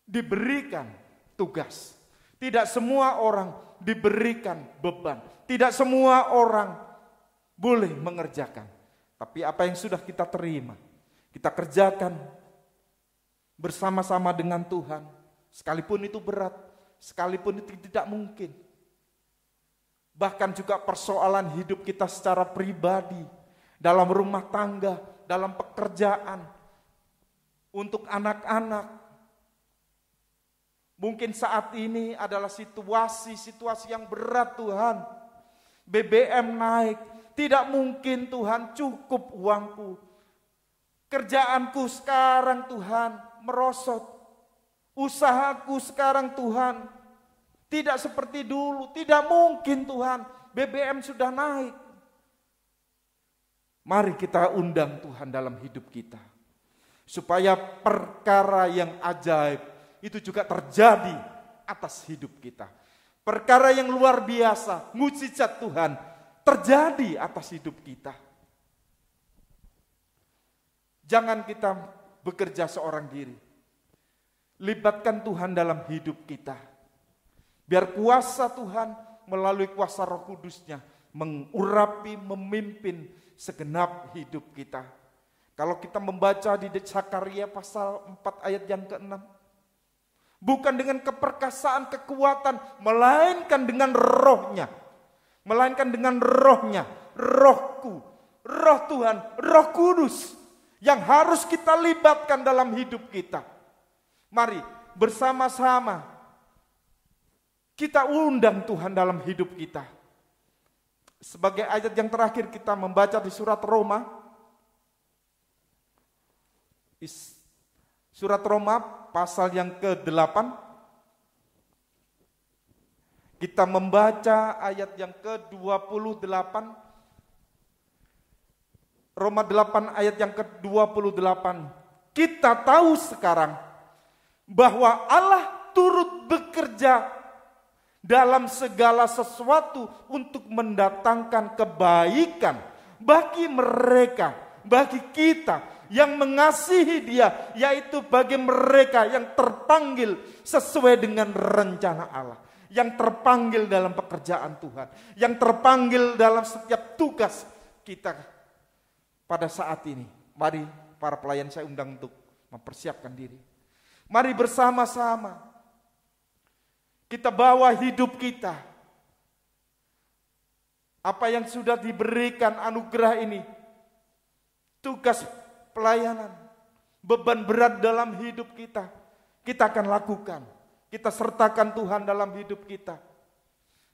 diberikan tugas. Tidak semua orang diberikan beban. Tidak semua orang boleh mengerjakan. Tapi apa yang sudah kita terima, kita kerjakan bersama-sama dengan Tuhan. Sekalipun itu berat, sekalipun itu tidak mungkin. Bahkan juga persoalan hidup kita secara pribadi, dalam rumah tangga, dalam pekerjaan, untuk anak-anak. Mungkin saat ini adalah situasi yang berat Tuhan. BBM naik, tidak mungkin Tuhan cukup uangku. Kerjaanku sekarang Tuhan merosot. Usahaku sekarang Tuhan tidak seperti dulu. Tidak mungkin Tuhan, BBM sudah naik. Mari kita undang Tuhan dalam hidup kita. Supaya perkara yang ajaib itu juga terjadi atas hidup kita. Perkara yang luar biasa, mukjizat Tuhan terjadi atas hidup kita. Jangan kita bekerja seorang diri. Libatkan Tuhan dalam hidup kita. Biar kuasa Tuhan melalui kuasa Roh Kudus-Nya mengurapi, memimpin segenap hidup kita. Kalau kita membaca di Zakaria pasal 4 ayat yang ke-6. Bukan dengan keperkasaan, kekuatan, melainkan dengan rohnya. Melainkan dengan rohnya, rohku, roh Tuhan, Roh Kudus. Yang harus kita libatkan dalam hidup kita. Mari bersama-sama kita undang Tuhan dalam hidup kita. Sebagai ayat yang terakhir kita membaca di surat Roma. Surat Roma pasal yang ke-8. Kita membaca ayat yang ke-28. Roma 8 ayat yang ke-28. Kita tahu sekarang bahwa Allah turut bekerja dalam segala sesuatu untuk mendatangkan kebaikan bagi mereka, bagi kita yang mengasihi Dia, yaitu bagi mereka yang terpanggil sesuai dengan rencana Allah, yang terpanggil dalam pekerjaan Tuhan, yang terpanggil dalam setiap tugas kita pada saat ini. Mari para pelayan saya undang untuk mempersiapkan diri. Mari bersama-sama kita bawa hidup kita. Apa yang sudah diberikan anugerah ini, tugas pelayanan, beban berat dalam hidup kita, kita akan lakukan. Kita sertakan Tuhan dalam hidup kita.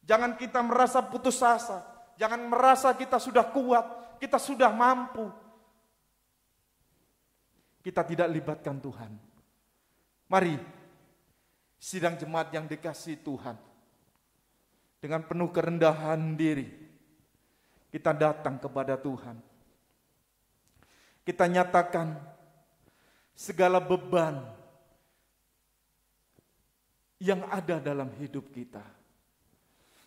Jangan kita merasa putus asa, jangan merasa kita sudah kuat, kita sudah mampu. Kita tidak libatkan Tuhan. Mari, sidang jemaat yang dikasihi Tuhan, dengan penuh kerendahan diri, kita datang kepada Tuhan. Kita nyatakan segala beban yang ada dalam hidup kita.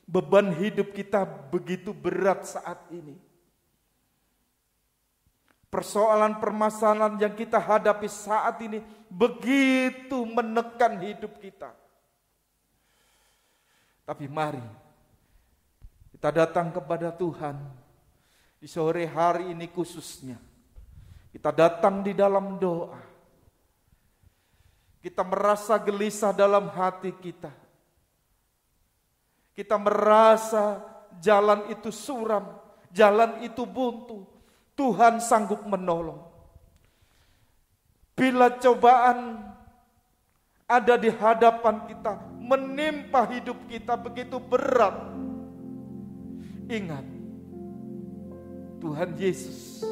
Beban hidup kita begitu berat saat ini. Persoalan permasalahan yang kita hadapi saat ini begitu menekan hidup kita. Tapi mari kita datang kepada Tuhan di sore hari ini khususnya. Kita datang di dalam doa. Kita merasa gelisah dalam hati kita. Kita merasa jalan itu suram, jalan itu buntu. Tuhan sanggup menolong. Bila cobaan ada di hadapan kita, menimpa hidup kita begitu berat. Ingat, Tuhan Yesus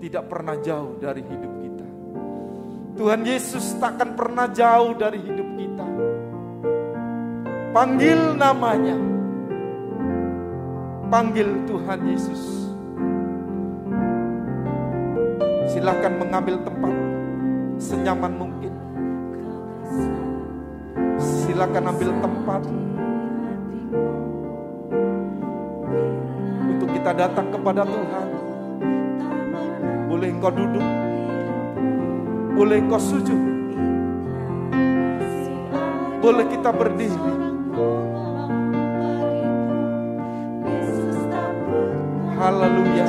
tidak pernah jauh dari hidup kita. Tuhan Yesus takkan pernah jauh dari hidup kita. Panggil namanya. Panggil Tuhan Yesus. Silakan mengambil tempat senyaman mungkin. Silakan ambil tempat untuk kita datang kepada Tuhan. Boleh engkau duduk, boleh engkau sujud, boleh kita berdiri. Haleluya.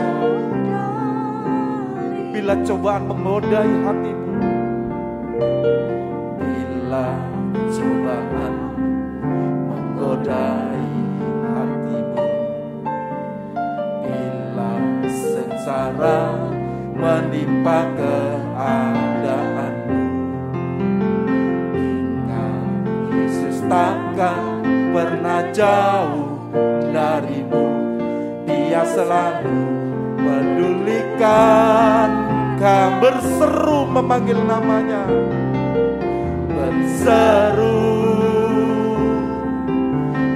Bila cobaan menggodai hatimu, bila cobaan menggodai hatimu, bila sengsara menimpa keadaanmu, ingat Yesus takkan pernah jauh darimu. Dia selalu pedulikan kau. Berseru memanggil namanya, berseru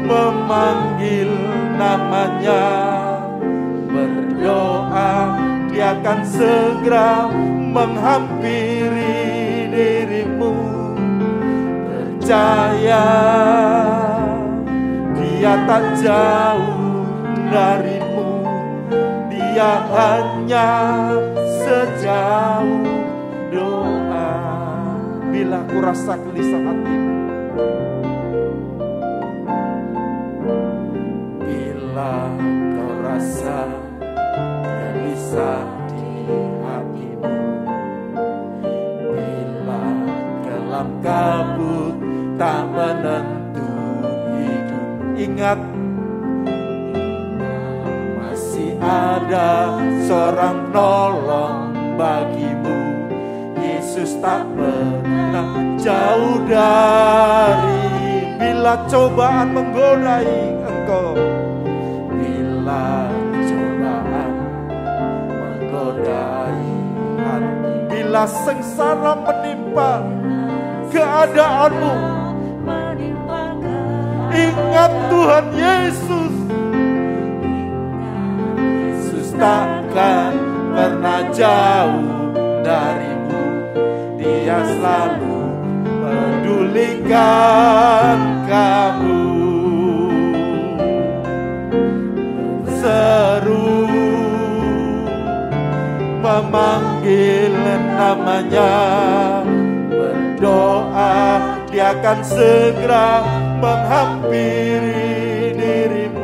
memanggil namanya, berdoa, dia akan segera menghampiri dirimu. Percaya, dia tak jauh darimu, dia hanya sejauh doa. Bila ku rasa gelisah hatimu, bila kau rasa gelisah di hatimu, bila kelam kabut tak menentu hidup, ingat ada seorang penolong bagimu. Yesus tak pernah jauh dari. Bila cobaan menggodai engkau, bila cobaan menggodai hati, bila sengsara menimpa keadaanmu, ingat Tuhan Yesus. Takkan pernah jauh darimu, dia selalu pedulikan kamu. Berseru memanggil namanya, berdoa, dia akan segera menghampiri dirimu.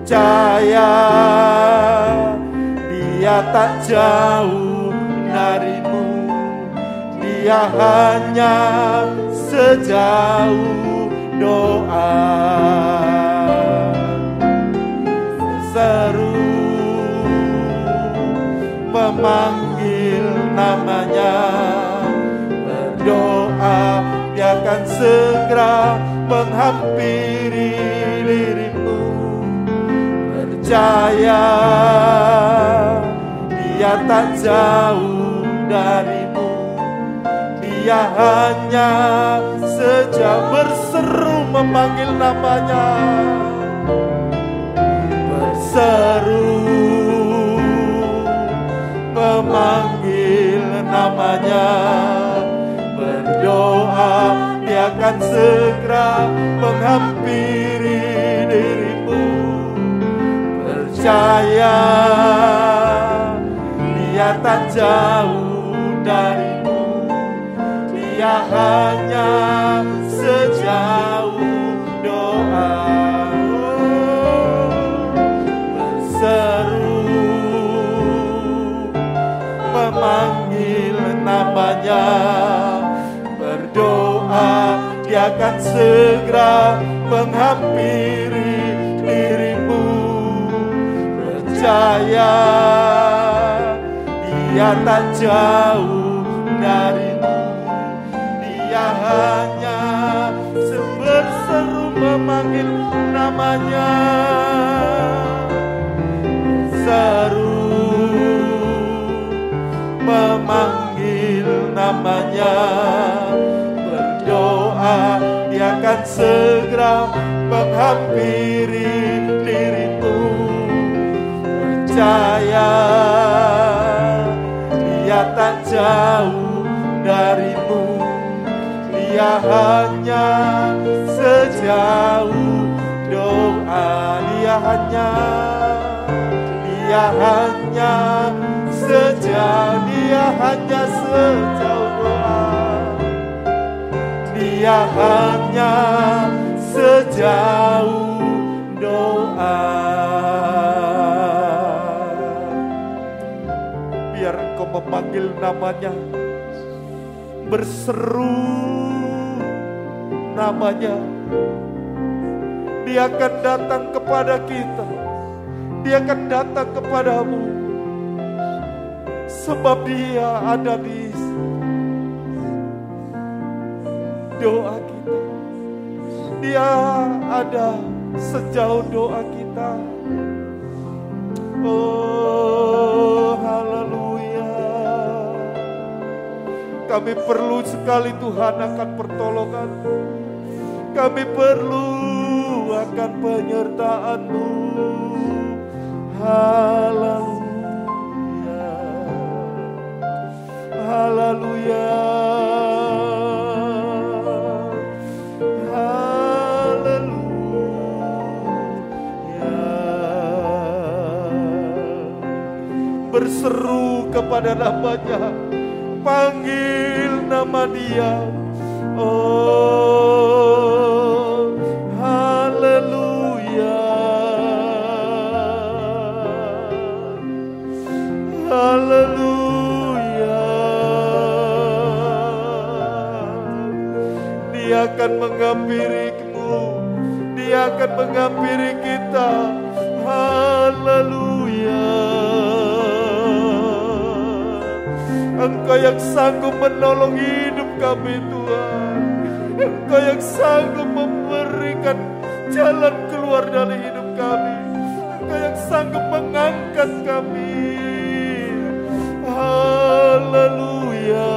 Percaya, dia tak jauh darimu, dia hanya sejauh doa. Seru memanggil namanya, berdoa, dia akan segera menghampiri dirimu. Percaya, dia tak jauh darimu, dia hanya sejauh. Berseru memanggil namanya, berseru memanggil namanya, berdoa, dia akan segera menghampiri dirimu. Percaya, dia tak jauh darimu, dia hanya sejauh doa. Berseru memanggil namanya, berdoa, dia akan segera menghampiri dirimu. Percaya, dia tak jauh darimu, Dia hanya berseru memanggil namanya, seru memanggil namanya, berdoa Dia akan segera menghampiri dirimu. Percaya Dia tak jauh darimu, Dia hanya sejauh doa. Dia hanya sejauh, Dia hanya sejauh doa. Dia hanya sejauh doa. Biar engkau memanggil namanya, berseru namanya, Dia akan datang kepada kita, Dia akan datang kepadamu, sebab Dia ada di doa kita. Dia ada sejauh doa kita. Oh, haleluya. Kami perlu sekali Tuhan akan pertolongan. Kami perlu akan penyertaan-Mu. Haleluya. Haleluya. Berseru kepada namanya, panggil nama Dia. Oh, haleluya, haleluya. Dia akan menghampirimu, Dia akan menghampiri kita. Haleluya. Engkau yang sanggup menolong hidup kami Tuhan. Engkau yang sanggup memberikan jalan keluar dari hidup kami. Engkau yang sanggup mengangkat kami. Haleluya.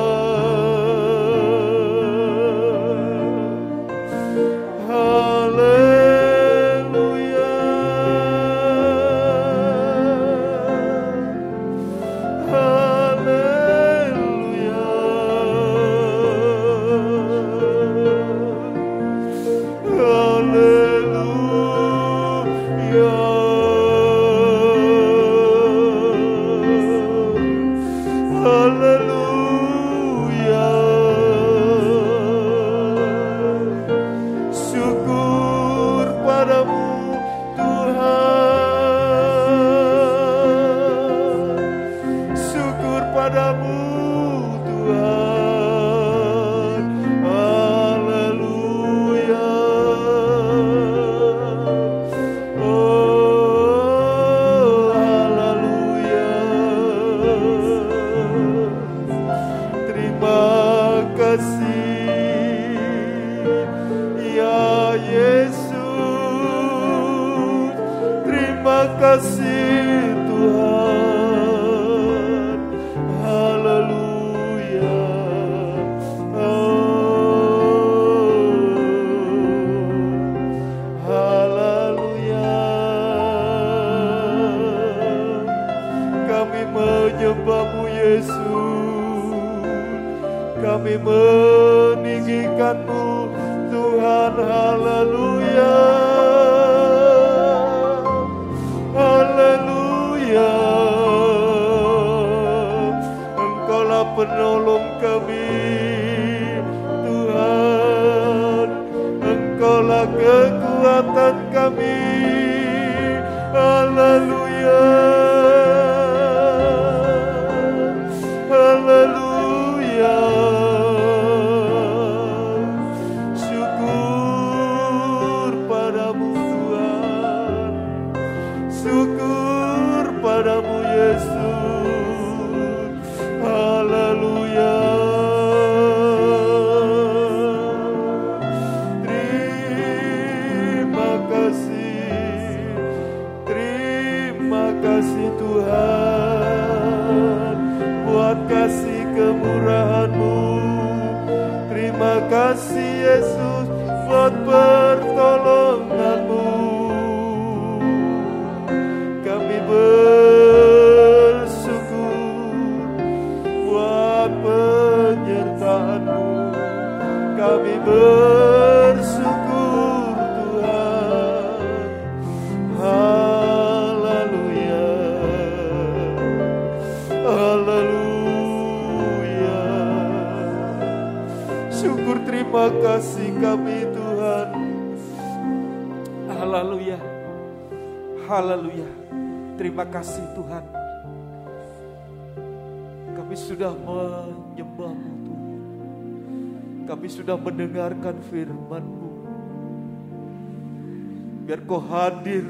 Kami meninggikan-Mu Tuhan. Haleluya, haleluya. Engkaulah penolong kami Tuhan, Engkaulah kekuatan kami. Haleluya, haleluya. Syukur padamu Tuhan, syukur padamu Yesus. Haleluya. kasih kemurahan-Mu. Terima kasih Yesus buat pertolongan-Mu. Kami bersyukur buat penyertaan-Mu. Kami bersyukur Tuhan. Haleluya. Haleluya. Syukur terima kasih kami Tuhan. Haleluya. Haleluya. Terima kasih Tuhan. Kami sudah menyembah-Mu Tuhan. Kami sudah mendengarkan firman-Mu. Biar Kau hadir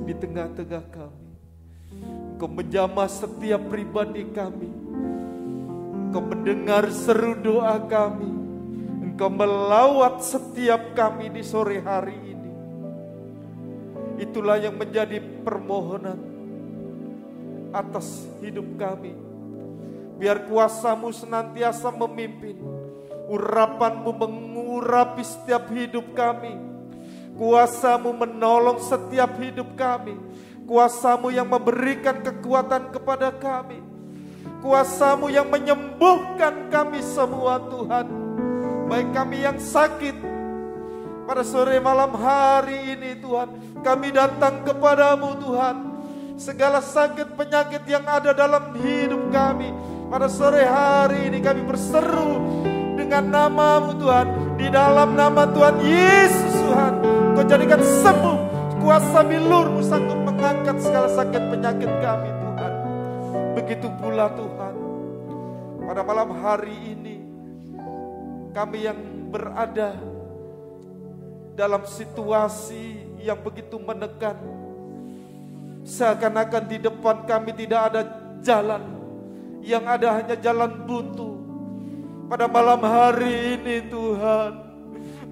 di tengah-tengah kami. Kau menjamah setiap pribadi kami. Kau mendengar seru doa kami. Engkau melawat setiap kami di sore hari ini. Itulah yang menjadi permohonan atas hidup kami. Biar kuasa-Mu senantiasa memimpin. Urapan-Mu mengurapi setiap hidup kami. Kuasa-Mu menolong setiap hidup kami. Kuasa-Mu yang memberikan kekuatan kepada kami. Kuasa-Mu yang menyembuhkan kami semua Tuhan. Baik kami yang sakit pada sore malam hari ini Tuhan, kami datang kepada-Mu Tuhan. Segala sakit penyakit yang ada dalam hidup kami, pada sore hari ini kami berseru dengan nama-Mu Tuhan. Di dalam nama Tuhan Yesus Tuhan, Kau jadikan sembuh. Kuasa bilur-Mu sanggup mengangkat segala sakit penyakit kami Tuhan. Begitu pula Tuhan, pada malam hari ini kami yang berada dalam situasi yang begitu menekan, seakan-akan di depan kami tidak ada jalan, yang ada hanya jalan buntu. Pada malam hari ini Tuhan,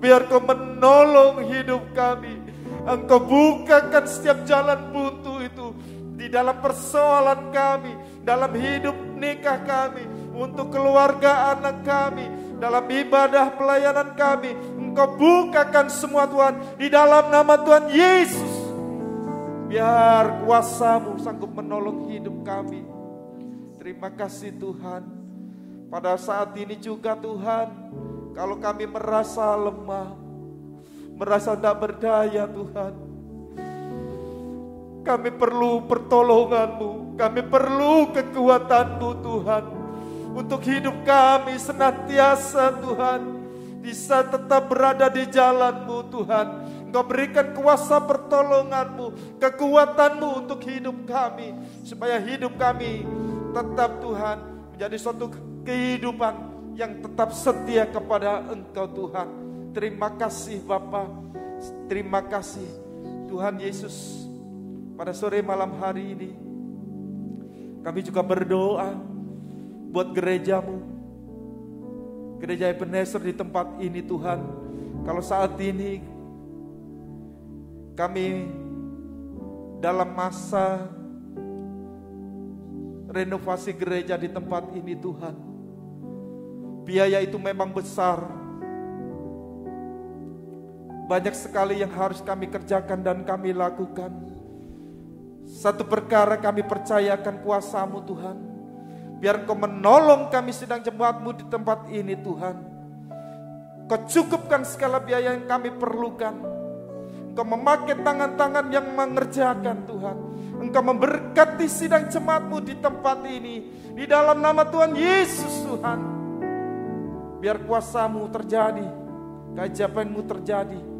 biar Kau menolong hidup kami. Engkau bukakan setiap jalan buntu itu di dalam persoalan kami, dalam hidup nikah kami, untuk keluarga anak kami, dalam ibadah pelayanan kami. Engkau bukakan semua Tuhan di dalam nama Tuhan Yesus. Biar kuasa-Mu sanggup menolong hidup kami. Terima kasih Tuhan. Pada saat ini juga Tuhan, kalau kami merasa lemah, merasa tidak berdaya Tuhan, kami perlu pertolongan-Mu, kami perlu kekuatan-Mu Tuhan. Untuk hidup kami senantiasa Tuhan bisa tetap berada di jalan-Mu Tuhan. Engkau berikan kuasa pertolongan-Mu, kekuatan-Mu untuk hidup kami, supaya hidup kami tetap Tuhan menjadi suatu kehidupan yang tetap setia kepada Engkau Tuhan. Terima kasih Bapa, terima kasih Tuhan Yesus. Pada sore malam hari ini kami juga berdoa buat gereja-Mu, gereja Ebenezer di tempat ini Tuhan. Kalau saat ini kami dalam masa renovasi gereja di tempat ini Tuhan, biaya itu memang besar. Banyak sekali yang harus kami kerjakan dan kami lakukan. Satu perkara kami percayakan kuasa-Mu Tuhan. Biar Engkau menolong kami sidang jemaat-Mu di tempat ini Tuhan. Kau cukupkan segala biaya yang kami perlukan. Engkau memakai tangan-tangan yang mengerjakan Tuhan. Engkau memberkati sidang jemaat-Mu di tempat ini. Di dalam nama Tuhan Yesus Tuhan. Biar kuasa-Mu terjadi, keajaiban-Mu terjadi.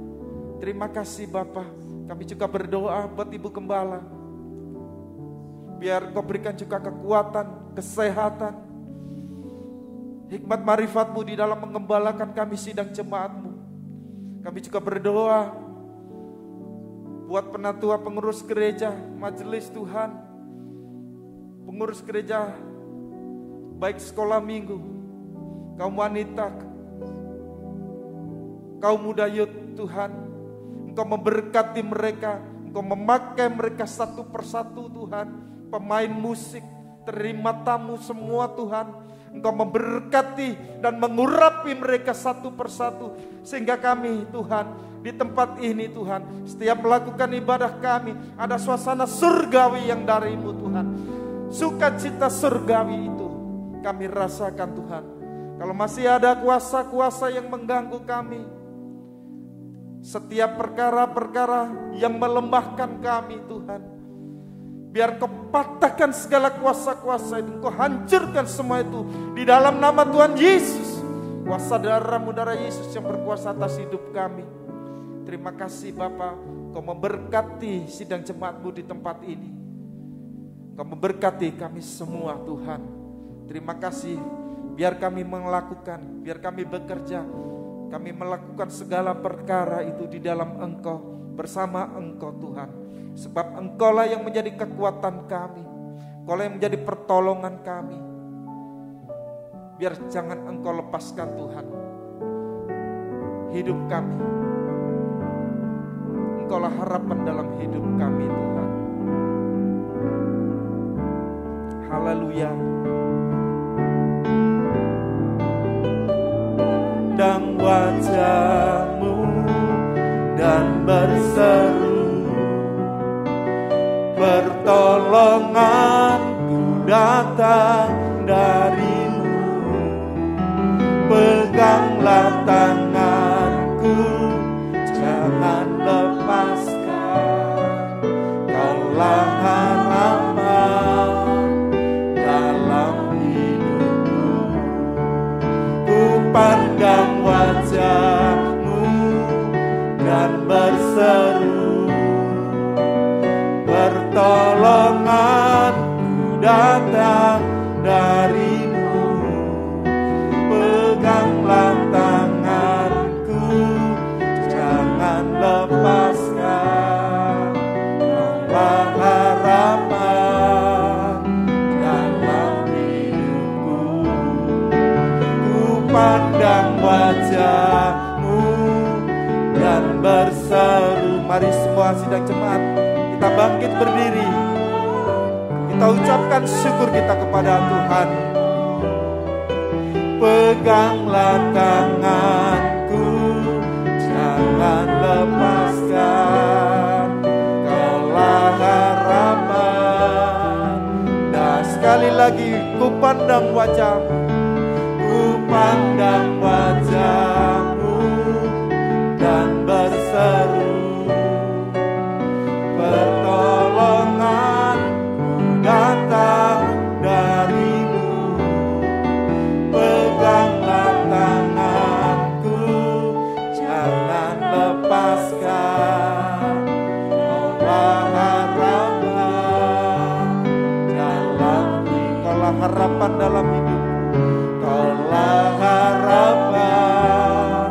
Terima kasih Bapa. Kami juga berdoa buat Ibu Gembala. Biar Kau berikan juga kekuatan, kesehatan, hikmat marifat-Mu di dalam mengembalakan kami sidang jemaat-Mu. Kami juga berdoa buat penatua pengurus gereja, majelis Tuhan, pengurus gereja, baik sekolah minggu, kaum wanita, kaum muda youth Tuhan. Engkau memberkati mereka, Engkau memakai mereka satu persatu Tuhan. Pemain musik, terima tamu semua Tuhan. Engkau memberkati dan mengurapi mereka satu persatu. Sehingga kami Tuhan di tempat ini Tuhan, setiap melakukan ibadah kami, ada suasana surgawi yang darimu Tuhan. Sukacita surgawi itu kami rasakan Tuhan. Kalau masih ada kuasa-kuasa yang mengganggu kami, setiap perkara-perkara yang melemahkan kami Tuhan, biar Kau patahkan segala kuasa-kuasa itu, Kau hancurkan semua itu di dalam nama Tuhan Yesus. Kuasa darah-Mu, darah Yesus yang berkuasa atas hidup kami. Terima kasih Bapa, Kau memberkati sidang jemaat-Mu di tempat ini. Kau memberkati kami semua Tuhan. Terima kasih, biar kami melakukan, biar kami bekerja, kami melakukan segala perkara itu di dalam Engkau, bersama Engkau Tuhan. Sebab Engkaulah yang menjadi kekuatan kami, Engkaulah yang menjadi pertolongan kami. Biar jangan Engkau lepaskan Tuhan hidup kami. Engkaulah harapan dalam hidup kami Tuhan. Haleluya. Dan wajah-Mu dan berseru, pertolonganku datang dari-Mu. Peganglah tanganku, jangan lepaskan. Kaulah harapan dalam hidupku. Ku pandang wajah-Mu dan berseru, pertolonganku datang dari-Mu. Peganglah tanganku, jangan lepaskan. Kaulah harapan dalam hidupku. Ku pandang wajah-Mu dan berseru. Mari semua sidang jemaat, kita bangkit berdiri. Kita ucapkan syukur kita kepada Tuhan. Peganglah tanganku, jangan lepaskan. Kaulah harapan. Dan sekali lagi, ku pandang wajah-Mu, ku pandang wajah-Mu dan berseru, pertolonganku datang dari-Mu. Peganglah tanganku, jangan lepaskan. Kaulah harapan dalam hidup. Kaulah harapan dalam hidup. Kaulah harapan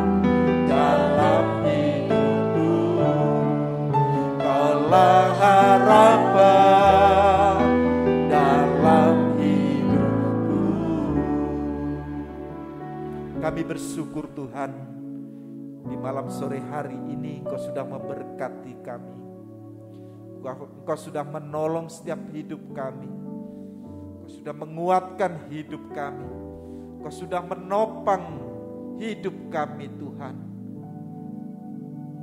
dalam hidupku. Kaulah harapan dalam hidupku. Kami bersyukur Tuhan, di malam sore hari ini Engkau sudah memberkati kami. Engkau sudah menolong setiap hidup kami. Engkau sudah menguatkan hidup kami. Engkau sudah menopang hidup kami Tuhan.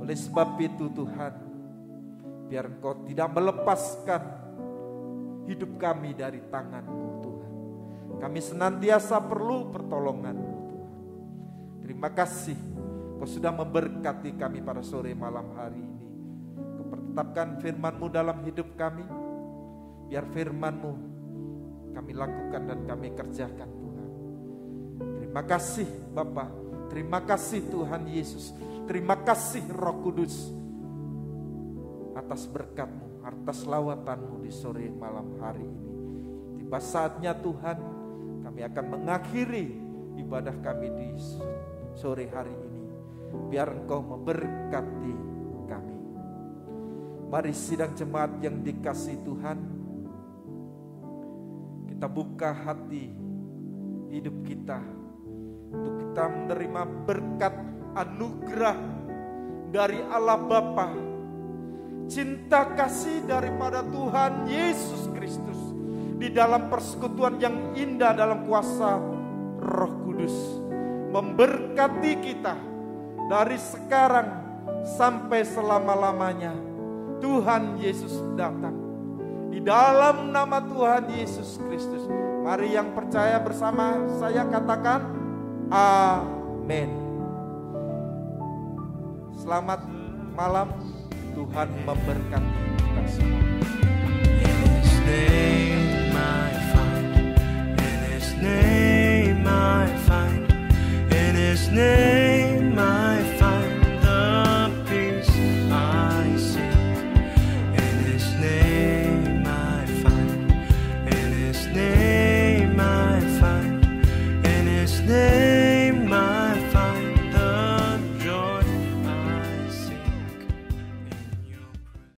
Oleh sebab itu Tuhan, biar Engkau tidak melepaskan hidup kami dari tangan-Mu Tuhan. Kami senantiasa perlu pertolongan-Mu Tuhan. Terima kasih Engkau sudah memberkati kami pada sore malam hari ini. Engkau pertetapkan firman-Mu dalam hidup kami. Biar firman-Mu kami lakukan dan kami kerjakan Tuhan. Terima kasih Bapa. Terima kasih Tuhan Yesus. Terima kasih Roh Kudus atas berkat-Mu, atas lawatan-Mu di sore malam hari ini. Tiba saatnya Tuhan, kami akan mengakhiri ibadah kami di sore hari ini. Biar Engkau memberkati kami. Mari sidang jemaat yang dikasihi Tuhan, kita buka hati hidup kita untuk kita menerima berkat anugerah dari Allah Bapa, cinta kasih daripada Tuhan Yesus Kristus, di dalam persekutuan yang indah dalam kuasa Roh Kudus memberkati kita dari sekarang sampai selama-lamanya. Tuhan Yesus datang. Di dalam nama Tuhan Yesus Kristus. Mari yang percaya bersama saya katakan amin. Selamat malam. Tuhan memberkati kita semua.